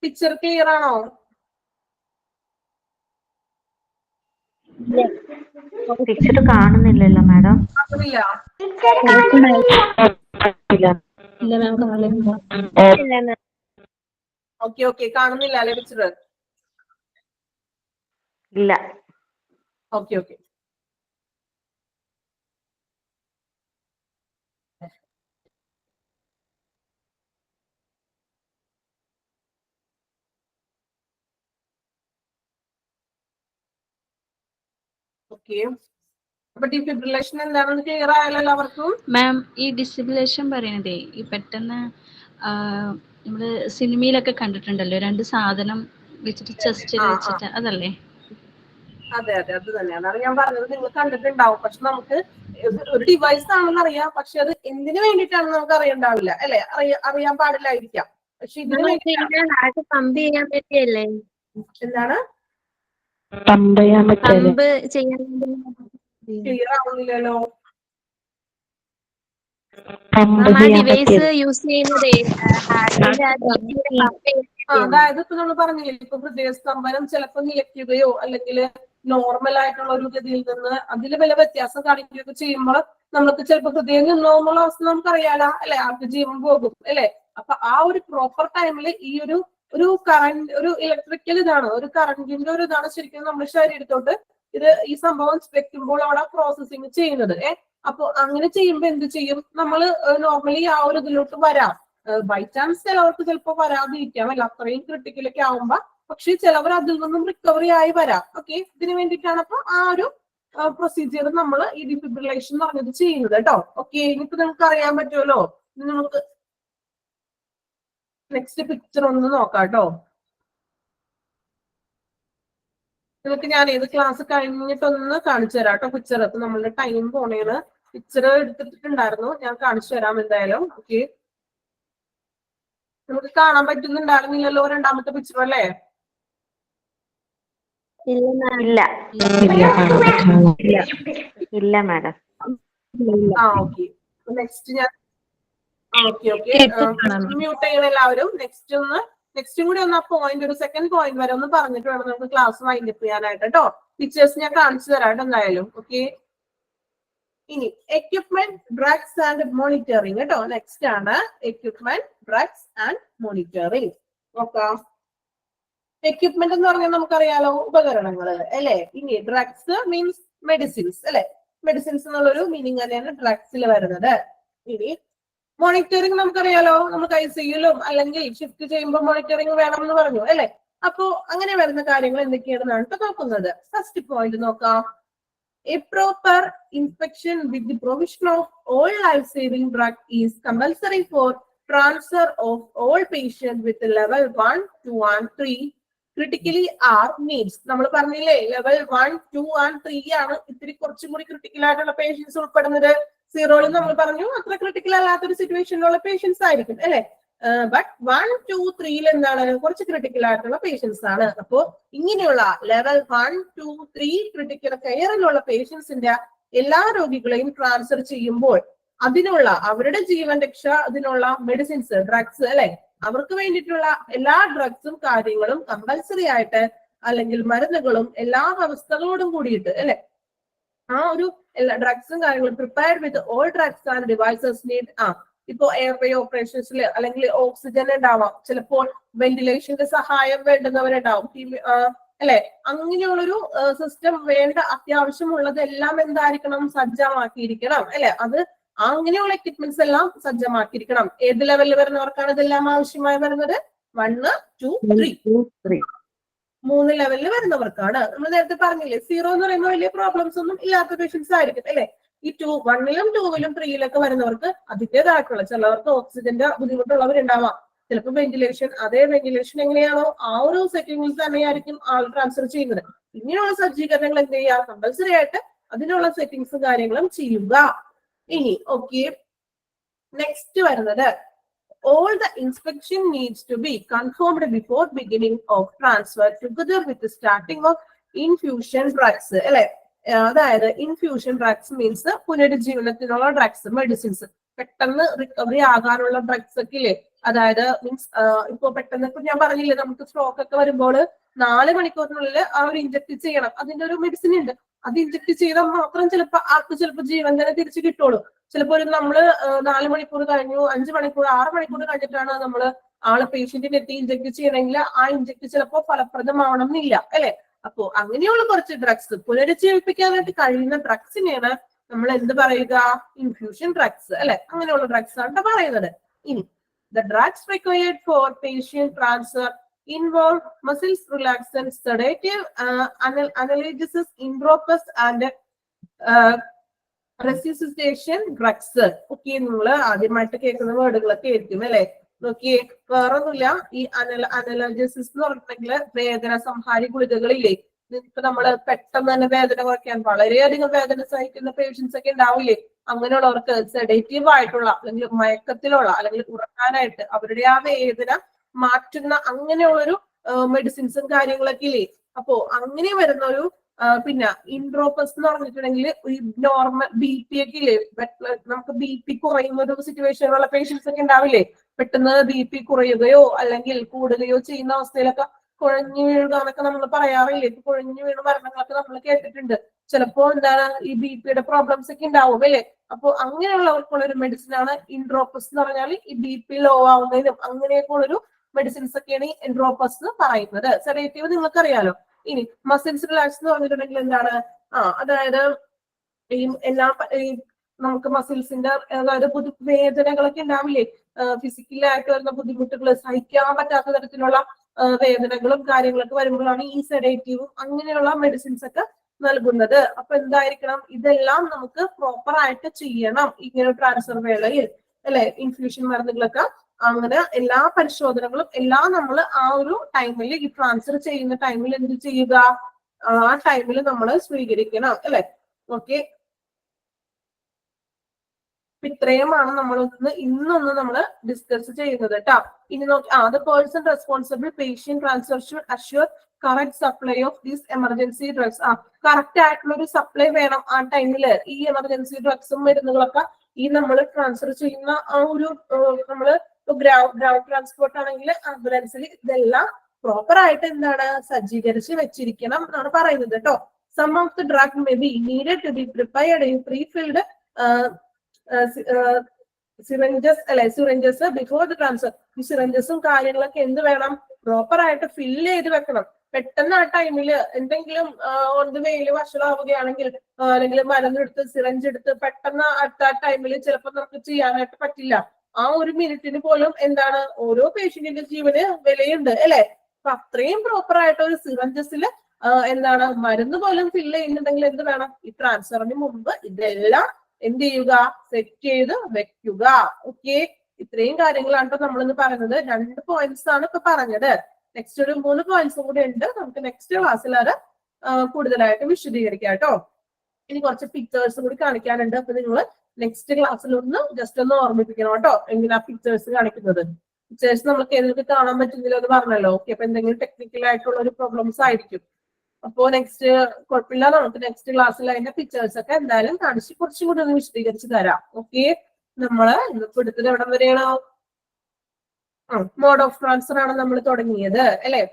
picture clear ആണോ? പിക്ചർ കാണുന്നില്ലല്ലോ മാഡം. കാണുന്നില്ല? ഓക്കെ ഓക്കെ, കാണുന്നില്ല അല്ലെ പിക്ചർ? ഇല്ല. Okay okay. ഓക്കെ, അപ്പൊ ഡിഫിബ്രിലേഷൻ എന്താണെന്ന് ക്ലിയർ ആയല്ലോ എല്ലാവർക്കും? മാം, ഈ ഡിസിബിലേഷൻ പറയണതേ ഈ പെട്ടെന്ന് നമ്മള് സിനിമയിലൊക്കെ കണ്ടിട്ടുണ്ടല്ലോ, രണ്ട് സാധനം വെച്ചിട്ട് ചെസ്റ്റിൽ വെച്ചിട്ട്, അതല്ലേ? അതെ അതെ, അത് തന്നെ. അതാണ് ഞാൻ പറഞ്ഞത്, നിങ്ങൾ കണ്ടിട്ടുണ്ടാവും. പക്ഷെ നമുക്ക് ഒരു ഡിവൈസ് ആണെന്ന് അറിയാം, പക്ഷെ അത് എന്തിനു വേണ്ടിയിട്ടാണെന്ന് നമുക്ക് അറിയണ്ടാവില്ല അല്ലെ, അറിയാൻ പാടില്ലായിരിക്കാം. പക്ഷെ ഇതിന് വേണ്ടി പമ്പ് ചെയ്യാൻ പറ്റിയല്ലേ? എന്താണ് പമ്പ് ചെയ്യാൻ പറ്റില്ല. പമ്പ് ചെയ്യാൻ ക്ലിയർ ആവുന്നില്ലല്ലോ. പമ്പ് മാം ആ ചെയ്യാൻ ഡിവൈസ് പറ്റിയത്. യൂസ് ചെയ്യുന്നതേ ഹാർട്ടിന്റെ ആ ബീറ്റിന്റെ അതായത് ഇപ്പൊ നമ്മൾ പറഞ്ഞില്ലേ, ഇപ്പൊ ഹൃദയസ്തംഭനം ചിലപ്പോൾ നിലയ്ക്കുകയോ അല്ലെങ്കിൽ നോർമൽ ആയിട്ടുള്ള ഒരു ഗതിയിൽ നിന്ന് അതിൽ വല്ല വ്യത്യാസം കാണിക്കുകയൊക്കെ ചെയ്യുമ്പോൾ നമുക്ക് ചിലപ്പോൾ ഹൃദയം നിന്നോ എന്നുള്ള അവസ്ഥ നമുക്കറിയാലോ അല്ലെ, ആർക്ക് ജീവൻ പോകും അല്ലെ. അപ്പൊ ആ ഒരു പ്രോപ്പർ ടൈമിൽ ഈ ഒരു കറന്റ്, ഒരു ഇലക്ട്രിക്കൽ ഇതാണ്, ഒരു കറന്റിന്റെ ഒരു ഇതാണ് ശരിക്കും നമ്മുടെ ശരീരത്തോട്ട് ഈ സംഭവം വെക്കുമ്പോൾ അവിടെ പ്രോസസ്സിങ് ചെയ്യുന്നത്. അപ്പൊ അങ്ങനെ ചെയ്യുമ്പോ എന്ത് ചെയ്യും, നമ്മൾ നോർമലി ആ ഒരു ഇതിലോട്ട് വരാം. ബൈ ചാൻസ് ചിലവർക്ക് ചിലപ്പോൾ വരാതിരിക്കാം, അല്ല അത്രയും ക്രിട്ടിക്കലൊക്കെ ആവുമ്പോ, പക്ഷെ ചിലവർ അതിൽ നിന്നും റിക്കവറി ആയി വരാം. ഓക്കെ, ഇതിനു വേണ്ടിയിട്ടാണ് അപ്പൊ ആ ഒരു പ്രൊസീജിയർ നമ്മൾ ഈ ഡിഫിബ്രിലേഷൻ എന്ന് പറഞ്ഞത് ചെയ്യുന്നത് കേട്ടോ. ഓക്കെ, ഇനിയിപ്പോ നിങ്ങൾക്ക് അറിയാൻ പറ്റുമല്ലോ. നമുക്ക് നെക്സ്റ്റ് പിക്ചർ ഒന്ന് നോക്കാം കേട്ടോ. നിങ്ങൾക്ക് ഞാൻ ഏത് ക്ലാസ് കഴിഞ്ഞിട്ടൊന്ന് കാണിച്ചു തരാം കേട്ടോ പിക്ചർ. അപ്പൊ നമ്മളുടെ ടൈം പോണേണ്. പിക്ചർ എടുത്തിട്ടുണ്ടായിരുന്നു, ഞാൻ കാണിച്ചു തരാം എന്തായാലും. ഓക്കെ, നമുക്ക് കാണാൻ പറ്റുന്നുണ്ടായിരുന്നില്ലല്ലോ രണ്ടാമത്തെ പിക്ചർ അല്ലേ? ഇല്ല ഇല്ല മാഡം. ആ ഓക്കെ, നെക്സ്റ്റ് ഞാൻ മ്യൂട്ട് ചെയ്യണം എല്ലാവരും. നെക്സ്റ്റും കൂടി ഒന്ന് ആ പോയിന്റ്, ഒരു സെക്കൻഡ് പോയിന്റ് വരെ ഒന്ന് പറഞ്ഞിട്ട് വേണം നമുക്ക് ക്ലാസ് വൈൻഡ് അപ്പ് ചെയ്യാനായിട്ട് കേട്ടോ. പിക്ചേഴ്സ് ഞാൻ കാണിച്ചു തരാം എന്തായാലും. ഓക്കെ, ഇനി എക്യുപ്മെന്റ്, ഡ്രഗ്സ് ആൻഡ് മോണിറ്ററിങ് കേട്ടോ. നെക്സ്റ്റ് ആണ് എക്യുപ്മെന്റ്, ഡ്രഗ്സ് ആൻഡ് മോണിറ്ററിങ്. നോക്കാം. എക്യുപ്മെന്റ് എന്ന് പറഞ്ഞാൽ നമുക്കറിയാലോ, ഉപകരണങ്ങള് അല്ലെ. ഇനി ഡ്രഗ്സ് മീൻസ് മെഡിസിൻസ് അല്ലെ. മെഡിസിൻസ് എന്നുള്ളൊരു മീനിങ് തന്നെയാണ് ഡ്രഗ്സിൽ വരുന്നത്. ഇനി മോണിറ്ററിങ് നമുക്കറിയാലോ, നമുക്ക് ICUലും അല്ലെങ്കിൽ ഷിഫ്റ്റ് ചെയ്യുമ്പോൾ മോണിറ്ററിങ് വേണം എന്ന് പറഞ്ഞു അല്ലെ. അപ്പോ അങ്ങനെ വരുന്ന കാര്യങ്ങൾ എന്തൊക്കെയാണെന്നാണ് ഇപ്പൊ നോക്കുന്നത്. ഫസ്റ്റ് പോയിന്റ് നോക്കാം. A proper inspection with the provision of all life-saving drug is compulsory for transfer of all patients with level 1, 2 and 3 critically are needs. നമ്മൾ പറഞ്ഞില്ലേ ലെവൽ 1, 2 and 3 ആണ് ഇത്തിരി കുറച്ചും കൂടി ക്രിട്ടിക്കൽ ആയിട്ടുള്ള പേഷ്യൻസ് ഉൾപ്പെടുന്നത്. 0 നമ്മൾ പറഞ്ഞു അത്ര ക്രിട്ടിക്കൽ അല്ലാത്തൊരു സിറ്റുവേഷനിലുള്ള പേഷ്യൻസ് ആയിരിക്കും അല്ലെ. ബട്ട് 1, 2, 3 എന്താണ് കുറച്ച് ക്രിട്ടിക്കൽ ആയിട്ടുള്ള പേഷ്യൻസ് ആണ്. അപ്പോ ഇങ്ങനെയുള്ള ലെവൽ 1, 2, 3 ക്രിട്ടിക്കൽ കെയറിലുള്ള പേഷ്യൻസിന്റെ എല്ലാ രോഗികളെയും ട്രാൻസ്ഫർ ചെയ്യുമ്പോൾ അതിനുള്ള അവരുടെ ജീവൻ രക്ഷ, അതിനുള്ള മെഡിസിൻസ്, ഡ്രഗ്സ് അല്ലെ, അവർക്ക് വേണ്ടിയിട്ടുള്ള എല്ലാ ഡ്രഗ്സും കാര്യങ്ങളും കമ്പൽസറി ആയിട്ട് അല്ലെങ്കിൽ മരുന്നുകളും എല്ലാ വ്യവസ്ഥകളോടും കൂടിയിട്ട് അല്ലെ, ആ ഒരു എല്ലാ ഡ്രഗ്സും കാര്യങ്ങളും prepared with all drugs and devices need. ഇപ്പോ എയർവേ ഓപ്പറേഷൻസിൽ അല്ലെങ്കിൽ ഓക്സിജൻ ഉണ്ടാവാം, ചിലപ്പോൾ വെന്റിലേഷന്റെ സഹായം വേണ്ടുന്നവരുണ്ടാവും അല്ലെ. അങ്ങനെയുള്ളൊരു സിസ്റ്റം വേണ്ട അത്യാവശ്യമുള്ളതെല്ലാം എന്തായിരിക്കണം, സജ്ജമാക്കിയിരിക്കണം അല്ലെ. അത് അങ്ങനെയുള്ള എക്യുപ്മെന്റ്സ് എല്ലാം സജ്ജമാക്കിയിരിക്കണം. ഏത് ലെവലിൽ വരുന്നവർക്കാണ് ഇതെല്ലാം ആവശ്യമായി വരുന്നത്? 1, 2, 3 3 ലെവലിൽ വരുന്നവർക്കാണ്. നമ്മൾ നേരത്തെ പറഞ്ഞില്ലേ 0 എന്ന് പറയുമ്പോൾ വലിയ പ്രോബ്ലംസ് ഒന്നും ഇല്ലാത്ത പേഷ്യൻസ് ആയിരിക്കും അല്ലെ. ഈ 1ലും 2ലും 3യിലൊക്കെ വരുന്നവർക്ക് അതിന്റേതായിട്ടുള്ള, ചിലവർക്ക് ഓക്സിജന്റെ ബുദ്ധിമുട്ടുള്ളവരുണ്ടാവാം, ചിലപ്പോൾ വെന്റിലേഷൻ, അതേ വെന്റിലേഷൻ എങ്ങനെയാണോ ആ ഒരു സെറ്റിംഗിൽ തന്നെയായിരിക്കും ആൾ ട്രാൻസ്ഫർ ചെയ്യുന്നത്. ഇങ്ങനെയുള്ള സജ്ജീകരണങ്ങൾ എന്ത് ചെയ്യുക, കമ്പൽസറി ആയിട്ട് അതിനുള്ള സെറ്റിംഗ്സും കാര്യങ്ങളും ചെയ്യുക. ഇനി ഓക്കെ, നെക്സ്റ്റ് വരുന്നത് all the inspection needs to be confirmed before beginning of transfer together with the starting of infusion drugs അല്ലെ. അതായത് ഇൻഫ്യൂഷൻ ഡ്രഗ്സ് മീൻസ് പുനരുജ്ജീവനത്തിനുള്ള ഡ്രഗ്സ്, മെഡിസിൻസ്, പെട്ടെന്ന് റിക്കവറി ആകാനുള്ള ഡ്രഗ്സ് ഒക്കെ ഇല്ലേ. അതായത് മീൻസ് ഇപ്പൊ പെട്ടെന്ന് ഇപ്പൊ ഞാൻ പറഞ്ഞില്ലേ നമുക്ക് സ്ട്രോക്ക് ഒക്കെ വരുമ്പോൾ 4 മണിക്കൂറിനുള്ളിൽ ആ ഒരു ഇഞ്ചക്ട് ചെയ്യണം, അതിന്റെ ഒരു മെഡിസിൻ ഉണ്ട്. അത് ഇഞ്ചക്ട് ചെയ്താൽ മാത്രം ആൾക്ക് ചിലപ്പോൾ ജീവൻ തന്നെ തിരിച്ചു കിട്ടുള്ളൂ. ചിലപ്പോൾ ഒരു നമ്മള് 4 മണിക്കൂർ കഴിഞ്ഞു, 5 മണിക്കൂർ, 6 മണിക്കൂർ കഴിഞ്ഞിട്ടാണ് നമ്മള് ആള് പേഷ്യന്റിന് എത്തി ഇഞ്ചക്ട് ചെയ്യണമെങ്കിൽ ആ ഇഞ്ചക്ട് ചിലപ്പോൾ ഫലപ്രദമാവണം എന്നില്ല അല്ലെ. അപ്പോ അങ്ങനെയുള്ള കുറച്ച് ഡ്രഗ്സ്, പുനരുജ്ജീവിപ്പിക്കാനായിട്ട് കഴിയുന്ന ഡ്രഗ്സിനെയാണ് നമ്മൾ എന്ത് പറയുക, ഇൻഫ്യൂഷൻ ഡ്രഗ്സ് അല്ലെ. അങ്ങനെയുള്ള ഡ്രഗ്സ് ആണ് പറയുന്നത്. ഇനി the drugs required for patient transfer involve muscles relaxants, sedative, analgesics, impropers and resuscitation drugs. Okay, നിങ്ങൾ ആദ്യമായിട്ട് കേൾക്കുന്ന വേർഡുകളൊക്കെ ആയിരിക്കും അല്ലെ. നോക്കിയേ, വേറൊന്നുമില്ല, ഈ അനലജസിസ് എന്ന് പറഞ്ഞിട്ടുണ്ടെങ്കിൽ വേദന സംഹാരി ഗുളികകളില്ലേ. ഇപ്പൊ നമ്മള് പെട്ടെന്ന് തന്നെ വേദന കുറയ്ക്കാൻ വളരെയധികം വേദന സഹിക്കുന്ന പേഷ്യൻസ് ഒക്കെ ഉണ്ടാവില്ലേ, അങ്ങനെയുള്ളവർക്ക് സെഡേറ്റീവ് ആയിട്ടുള്ള അല്ലെങ്കിൽ മയക്കത്തിലുള്ള അല്ലെങ്കിൽ ഉറക്കാനായിട്ട് അവരുടെ ആ വേദന മാറ്റുന്ന അങ്ങനെയുള്ളൊരു മെഡിസിൻസും കാര്യങ്ങളൊക്കെ ഇല്ലേ. അപ്പോ അങ്ങനെ വരുന്ന ഒരു പിന്നെ ഇൻട്രോപ്പസ് എന്ന് പറഞ്ഞിട്ടുണ്ടെങ്കിൽ ഈ നോർമൽ BP ഒക്കെ ഇല്ലേ, നമുക്ക് BP കുറയുന്ന ഒരു സിറ്റുവേഷനിലുള്ള പേഷ്യൻസ് ഒക്കെ ഉണ്ടാവില്ലേ, പെട്ടെന്ന് BP കുറയുകയോ അല്ലെങ്കിൽ കൂടുകയോ ചെയ്യുന്ന അവസ്ഥയിലൊക്കെ കുഴഞ്ഞു വീഴുക എന്നൊക്കെ നമ്മൾ പറയാറില്ലേ, കുഴഞ്ഞു വീണ മരണങ്ങളൊക്കെ നമ്മൾ കേട്ടിട്ടുണ്ട്. ചിലപ്പോ എന്താണ് ഈ BP പ്രോബ്ലംസ് ഒക്കെ ഉണ്ടാവും അല്ലേ. അപ്പൊ അങ്ങനെയുള്ളവർക്കുള്ള ഒരു മെഡിസിൻ ആണ് ഇൻട്രോപ്പസ് എന്ന് പറഞ്ഞാൽ ഈ BP ലോ ആവുന്നതിനും അങ്ങനെയൊക്കെ ഉള്ളൊരു മെഡിസിൻസ് ഒക്കെയാണ് ഈ ഇൻട്രോപ്പസ് എന്ന് പറയുന്നത്. സെഡേറ്റീവ് നിങ്ങൾക്ക് അറിയാലോ. ഇനി മസിൽസ് റിലാക്സ് എന്ന് പറഞ്ഞിട്ടുണ്ടെങ്കിൽ എന്താണ്, അതായത് ഈ നമുക്ക് മസിൽസിന്റെ അതായത് വേദനകളൊക്കെ ഉണ്ടാവില്ലേ, ഫിസിക്കലായിട്ട് വരുന്ന ബുദ്ധിമുട്ടുകൾ, സഹിക്കാൻ പറ്റാത്ത തരത്തിലുള്ള വേദനകളും കാര്യങ്ങളൊക്കെ വരുമ്പോഴാണ് ഈ സെഡേറ്റീവും അങ്ങനെയുള്ള മെഡിസിൻസ് ഒക്കെ നൽകുന്നത്. അപ്പൊ എന്തായിരിക്കണം, ഇതെല്ലാം നമുക്ക് പ്രോപ്പർ ആയിട്ട് ചെയ്യണം ഇങ്ങനെ ട്രാൻസ്ഫർ വേളയിൽ അല്ലെ. ഇൻഫ്യൂഷൻ മരുന്നുകളൊക്കെ അങ്ങനെ എല്ലാ പരിശോധനകളും എല്ലാം നമ്മൾ ആ ഒരു ടൈമിൽ ഈ ട്രാൻസ്ഫർ ചെയ്യുന്ന ടൈമിൽ എന്ത് ചെയ്യുക, ആ ടൈമിൽ നമ്മൾ സ്വീകരിക്കണം അല്ലെ. ഓക്കെ, ഇത്രയുമാണ് ഇന്നൊന്ന് നമ്മൾ ഡിസ്കസ് ചെയ്യുന്നത് കേട്ടോ. ഇനി നോക്കി, the person responsible patient transfer should assure correct supply of these emergency drugs. Correct ആയിട്ടുള്ള ഒരു സപ്ലൈ വേണം ആ ടൈമില്. ഈ എമർജൻസി ഡ്രഗ്സും മരുന്നുകളൊക്കെ ഈ നമ്മൾ ട്രാൻസ്ഫർ ചെയ്യുന്ന ആ ഒരു നമ്മള് ഗ്രൗണ്ട് ട്രാൻസ്പോർട്ട് ആണെങ്കിൽ ആംബുലൻസിൽ ഇതെല്ലാം പ്രോപ്പർ ആയിട്ട് എന്താണ് സജ്ജീകരിച്ച് വെച്ചിരിക്കണം എന്നാണ് പറയുന്നത് കേട്ടോ. Some of the drug may be needed to be prepared in prefilled syringes before the transfer. ഈ സിറിഞ്ചസും കാര്യങ്ങളൊക്കെ എന്ത് വേണം, പ്രോപ്പർ ആയിട്ട് ഫില്ല് ചെയ്ത് വെക്കണം. പെട്ടെന്ന് ആ ടൈമില് എന്തെങ്കിലും ഓൺ ദി വേയില് വഷളാവുകയാണെങ്കിൽ അല്ലെങ്കിൽ മരുന്നെടുത്ത് സിറിഞ്ച് എടുത്ത് പെട്ടെന്ന് അടുത്ത ടൈമിൽ ചിലപ്പോൾ നമുക്ക് ചെയ്യാനായിട്ട് പറ്റില്ല. ആ ഒരു മിനിറ്റിന് പോലും എന്താണ് ഓരോ പേഷ്യന്റിന്റെ ജീവന് വിലയുണ്ട് അല്ലെ. അപ്പൊ അത്രയും പ്രോപ്പർ ആയിട്ട് ഒരു സിറഞ്ചസില് എന്താണ് മരുന്ന് പോലും ഫില്ല് ചെയ്യുന്നുണ്ടെങ്കിൽ എന്ത് വേണം, ഈ ട്രാൻസ്ഫറിന് മുമ്പ് ഇതെല്ലാം എന്ത് ചെയ്യുക, സെറ്റ് ചെയ്ത് വെക്കുക. ഓക്കെ, ഇത്രയും കാര്യങ്ങളാണ് നമ്മളിന്ന് പറയുന്നത്. 2 പോയിന്റ്സ് ആണ് ഇപ്പൊ പറഞ്ഞത്. നെക്സ്റ്റ് ഒരു 3 പോയിന്റ്സും കൂടി ഉണ്ട്, നമുക്ക് നെക്സ്റ്റ് ക്ലാസ്സിൽ അത് കൂടുതലായിട്ട് വിശദീകരിക്കാം കേട്ടോ. ഇനി കുറച്ച് പിക്ചേഴ്സും കൂടി കാണിക്കാനുണ്ട്. അപ്പൊ നിങ്ങൾ നെക്സ്റ്റ് ക്ലാസ്സിൽ ജസ്റ്റ് ഒന്ന് ഓർമ്മിപ്പിക്കണം കേട്ടോ, എങ്ങനെയാ പിക്ചേഴ്സ് കാണിക്കുന്നത്. പിക്ചേഴ്സ് നമുക്ക് ഏതൊക്കെ കാണാൻ പറ്റുന്നില്ല എന്ന് പറഞ്ഞല്ലോ. ഓക്കെ, അപ്പൊ എന്തെങ്കിലും ടെക്നിക്കൽ ആയിട്ടുള്ള ഒരു പ്രോബ്ലംസ് ആയിരിക്കും. അപ്പോ നെക്സ്റ്റ് കുഴപ്പമില്ല, നമുക്ക് നെക്സ്റ്റ് ക്ലാസ്സിൽ അതിന്റെ പിക്ചേഴ്സ് ഒക്കെ എന്തായാലും കാണിച്ച് കുറച്ചും കൂടി ഒന്ന് വിശദീകരിച്ച് തരാം. ഓക്കെ, നമ്മള് ഇന്നിപ്പോ എടുത്തത് എവിടം വരെയാണോ, മോഡ് ഓഫ് ട്രാൻസ്ഫർ ആണ് നമ്മൾ തുടങ്ങിയത് അല്ലെ.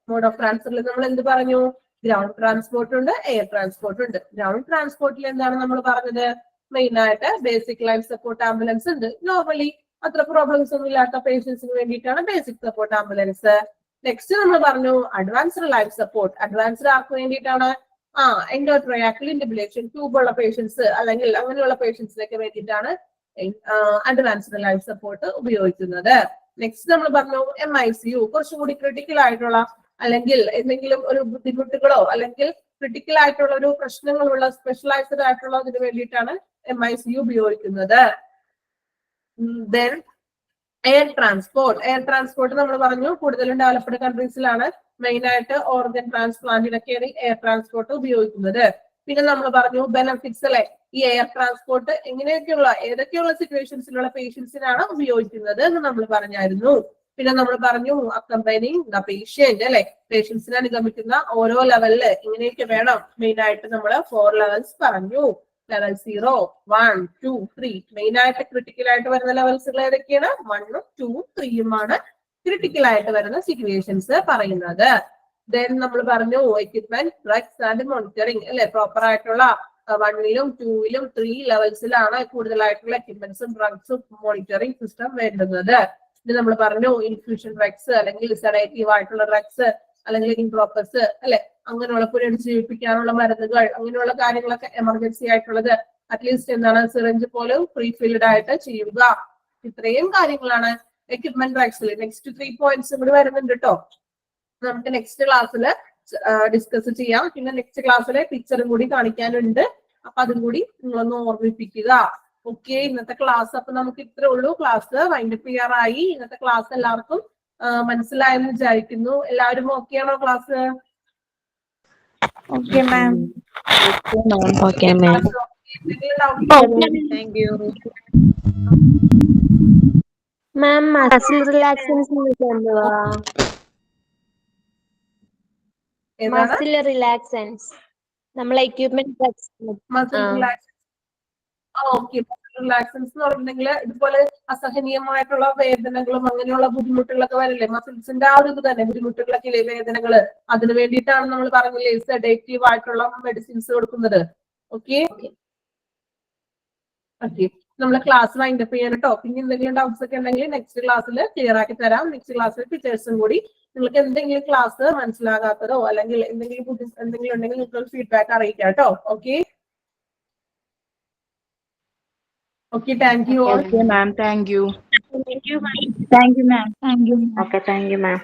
മോഡ് ഓഫ് ട്രാൻസ്ഫറിൽ നമ്മൾ എന്ത് പറഞ്ഞു, ഗ്രൗണ്ട് ട്രാൻസ്പോർട്ട് ഉണ്ട്, എയർ ട്രാൻസ്പോർട്ട് ഉണ്ട്. ഗ്രൗണ്ട് ട്രാൻസ്പോർട്ടിൽ എന്താണ് നമ്മൾ പറഞ്ഞത്, മെയിൻ ആയിട്ട് ബേസിക് ലൈഫ് സപ്പോർട്ട് ആംബുലൻസ് ഉണ്ട്. നോർമലി അത്ര പ്രോബ്ലംസ് ഒന്നും ഇല്ലാത്ത പേഷ്യൻസിന് വേണ്ടിയിട്ടാണ് ബേസിക് സപ്പോർട്ട് ആംബുലൻസ്. നെക്സ്റ്റ് നമ്മൾ പറഞ്ഞു അഡ്വാൻസ്ഡ് ലൈഫ് സപ്പോർട്ട്. അഡ്വാൻസ്ഡ് ആർക്ക് വേണ്ടിയിട്ടാണ്, എൻഡോട്രയാക്കിൾ ഇന്റബുലേഷൻ ട്യൂബുള്ള പേഷ്യൻസ് അല്ലെങ്കിൽ അങ്ങനെയുള്ള പേഷ്യൻസിനൊക്കെ വേണ്ടിയിട്ടാണ് അഡ്വാൻസ്ഡ് ലൈഫ് സപ്പോർട്ട് ഉപയോഗിക്കുന്നത്. നെക്സ്റ്റ് നമ്മൾ പറഞ്ഞു MICU, കുറച്ചും കൂടി ക്രിട്ടിക്കൽ ആയിട്ടുള്ള അല്ലെങ്കിൽ എന്തെങ്കിലും ഒരു ബുദ്ധിമുട്ടുകളോ അല്ലെങ്കിൽ ക്രിട്ടിക്കൽ ആയിട്ടുള്ള ഒരു പ്രശ്നങ്ങളുള്ള സ്പെഷ്യലൈസ്ഡ് ആയിട്ടുള്ള അതിന് വേണ്ടിയിട്ടാണ് MICU ഉപയോഗിക്കുന്നത്. Then air transport. Air transport നമ്മൾ പറഞ്ഞു കൂടുതലും ഡെവലപ്ഡ് കൺട്രീസിലാണ് മെയിൻ ആയിട്ട് ഓർഗൻ ട്രാൻസ്പ്ലാന്റിനൊക്കെയാണ് എയർ ട്രാൻസ്പോർട്ട് ഉപയോഗിക്കുന്നത്. പിന്നെ നമ്മൾ പറഞ്ഞു ബെനഫിറ്റ്സ് അല്ലെ, ഈ എയർ ട്രാൻസ്പോർട്ട് ഏതൊക്കെയുള്ള സിറ്റുവേഷൻസിലുള്ള പേഷ്യൻസിനാണ് ഉപയോഗിക്കുന്നത് എന്ന് നമ്മൾ പറഞ്ഞായിരുന്നു. പിന്നെ നമ്മൾ പറഞ്ഞു അക്കമ്പൈനിങ് ദ പേഷ്യന്റ് അല്ലെ, പേഷ്യൻസിനെ അനുഗമിക്കുന്ന ഓരോ ലെവലില് ഇങ്ങനെയൊക്കെ വേണം. മെയിൻ ആയിട്ട് നമ്മൾ 4 ലെവൽസ് പറഞ്ഞു. ലെവൽ 0, 1, 2, 3. മെയിൻ ആയിട്ട് ക്രിട്ടിക്കൽ ആയിട്ട് വരുന്ന ലെവൽസുകൾ ഏതൊക്കെയാണ്, 1, 2, 3 ക്രിട്ടിക്കൽ ആയിട്ട് വരുന്ന സിറ്റുവേഷൻസ് പറയുന്നത്. ദെൻ നമ്മൾ പറഞ്ഞു എക്യുപ്മെന്റ്, ഡ്രഗ്സ് ആൻഡ് മോണിറ്ററിംഗ് അല്ലെ, പ്രോപ്പർ ആയിട്ടുള്ള 1ലും 2ലും 3 ലെവൽസിലാണ് കൂടുതലായിട്ടുള്ള എക്യുപ്മെന്റ്സും ഡ്രഗ്സും മോണിറ്ററിംഗ് സിസ്റ്റം വേണ്ടുന്നത്. ഇത് നമ്മൾ പറഞ്ഞു ഇൻഫ്യൂഷൻ ഡ്രഗ്സ് അല്ലെങ്കിൽ സെഡേറ്റീവ് ആയിട്ടുള്ള ഡ്രഗ്സ് അല്ലെങ്കിൽ ഇൻട്രോപ്പസ് അല്ലെ, അങ്ങനെയുള്ള പുനരുജ്ജീവിപ്പിക്കാനുള്ള മരുന്നുകൾ അങ്ങനെയുള്ള കാര്യങ്ങളൊക്കെ എമർജൻസി ആയിട്ടുള്ളത് അറ്റ്ലീസ്റ്റ് എന്താണ് സിറിഞ്ച് പോലും പ്രീഫിൽഡ് ആയിട്ട് ചെയ്യുക. ഇത്രയും കാര്യങ്ങളാണ് എക്യുപ്മെന്റ് ഡ്രഗ്സിൽ. നെക്സ്റ്റ് 3 പോയിന്റ്സും കൂടി വരുന്നുണ്ട് കേട്ടോ, നമുക്ക് നെക്സ്റ്റ് ക്ലാസ്സിൽ ഡിസ്കസ് ചെയ്യാം. പിന്നെ നെക്സ്റ്റ് ക്ലാസ്സിലെ പിക്ചറും കൂടി കാണിക്കാനുണ്ട്, അപ്പൊ അതും കൂടി നിങ്ങളൊന്ന് ഓർമ്മിപ്പിക്കുക. ഓക്കെ, ഇന്നത്തെ ക്ലാസ് അപ്പൊ നമുക്ക് ഇത്രേ ഉള്ളൂ. ക്ലാസ് വൈൻഡപ്പ് ചെയ്യാറായി. ഇന്നത്തെ ക്ലാസ് എല്ലാവർക്കും മനസ്സിലായെന്ന് വിചാരിക്കുന്നു. എല്ലാവരും ഓക്കെ ആണോ class? Okay ma'am. Okay ma'am. Thank you. Ma'am muscle relaxants എന്തുവാ? മസിൽ റിലാക്സൻസ് നമ്മളെ equipment muscle relax okay. Relaxants എന്ന് പറഞ്ഞിട്ടുണ്ടെങ്കിൽ ഇതുപോലെ അസഹനീയമായിട്ടുള്ള വേദനകളും അങ്ങനെയുള്ള ബുദ്ധിമുട്ടുകളൊക്കെ വരില്ലേ, മസിൽസിന്റെ ആ ഒരു ഇത് തന്നെ ബുദ്ധിമുട്ടുകളൊക്കെ ഇല്ലേ, വേദനകള്, അതിന് വേണ്ടിയിട്ടാണ് നമ്മൾ പറഞ്ഞില്ലേ സെഡേറ്റീവ് ആയിട്ടുള്ള മെഡിസിൻസ് കൊടുക്കുന്നത്. ഓക്കെ ഓക്കെ, നമ്മളെ ക്ലാസ് വൈൻഡ് അപ്പ് ചെയ്യാൻ കേട്ടോ. പിന്നെ എന്തെങ്കിലും ഡൗട്ട്സ് ഒക്കെ ഉണ്ടെങ്കിൽ നെക്സ്റ്റ് ക്ലാസ്സിൽ ക്ലിയർ ആക്കി തരാം. നെക്സ്റ്റ് ക്ലാസ്സിൽ ടീച്ചേഴ്സും കൂടി നിങ്ങൾക്ക് എന്തെങ്കിലും ക്ലാസ് മനസ്സിലാകാത്തതോ അല്ലെങ്കിൽ എന്തെങ്കിലും ഉണ്ടെങ്കിൽ നിങ്ങൾക്ക് ഫീഡ്ബാക്ക് അറിയിക്കാം കേട്ടോ. Okay okay, thank you all. Okay ma'am, thank U. Thank you ma'am. Thank U. Okay, thank you, ma'am.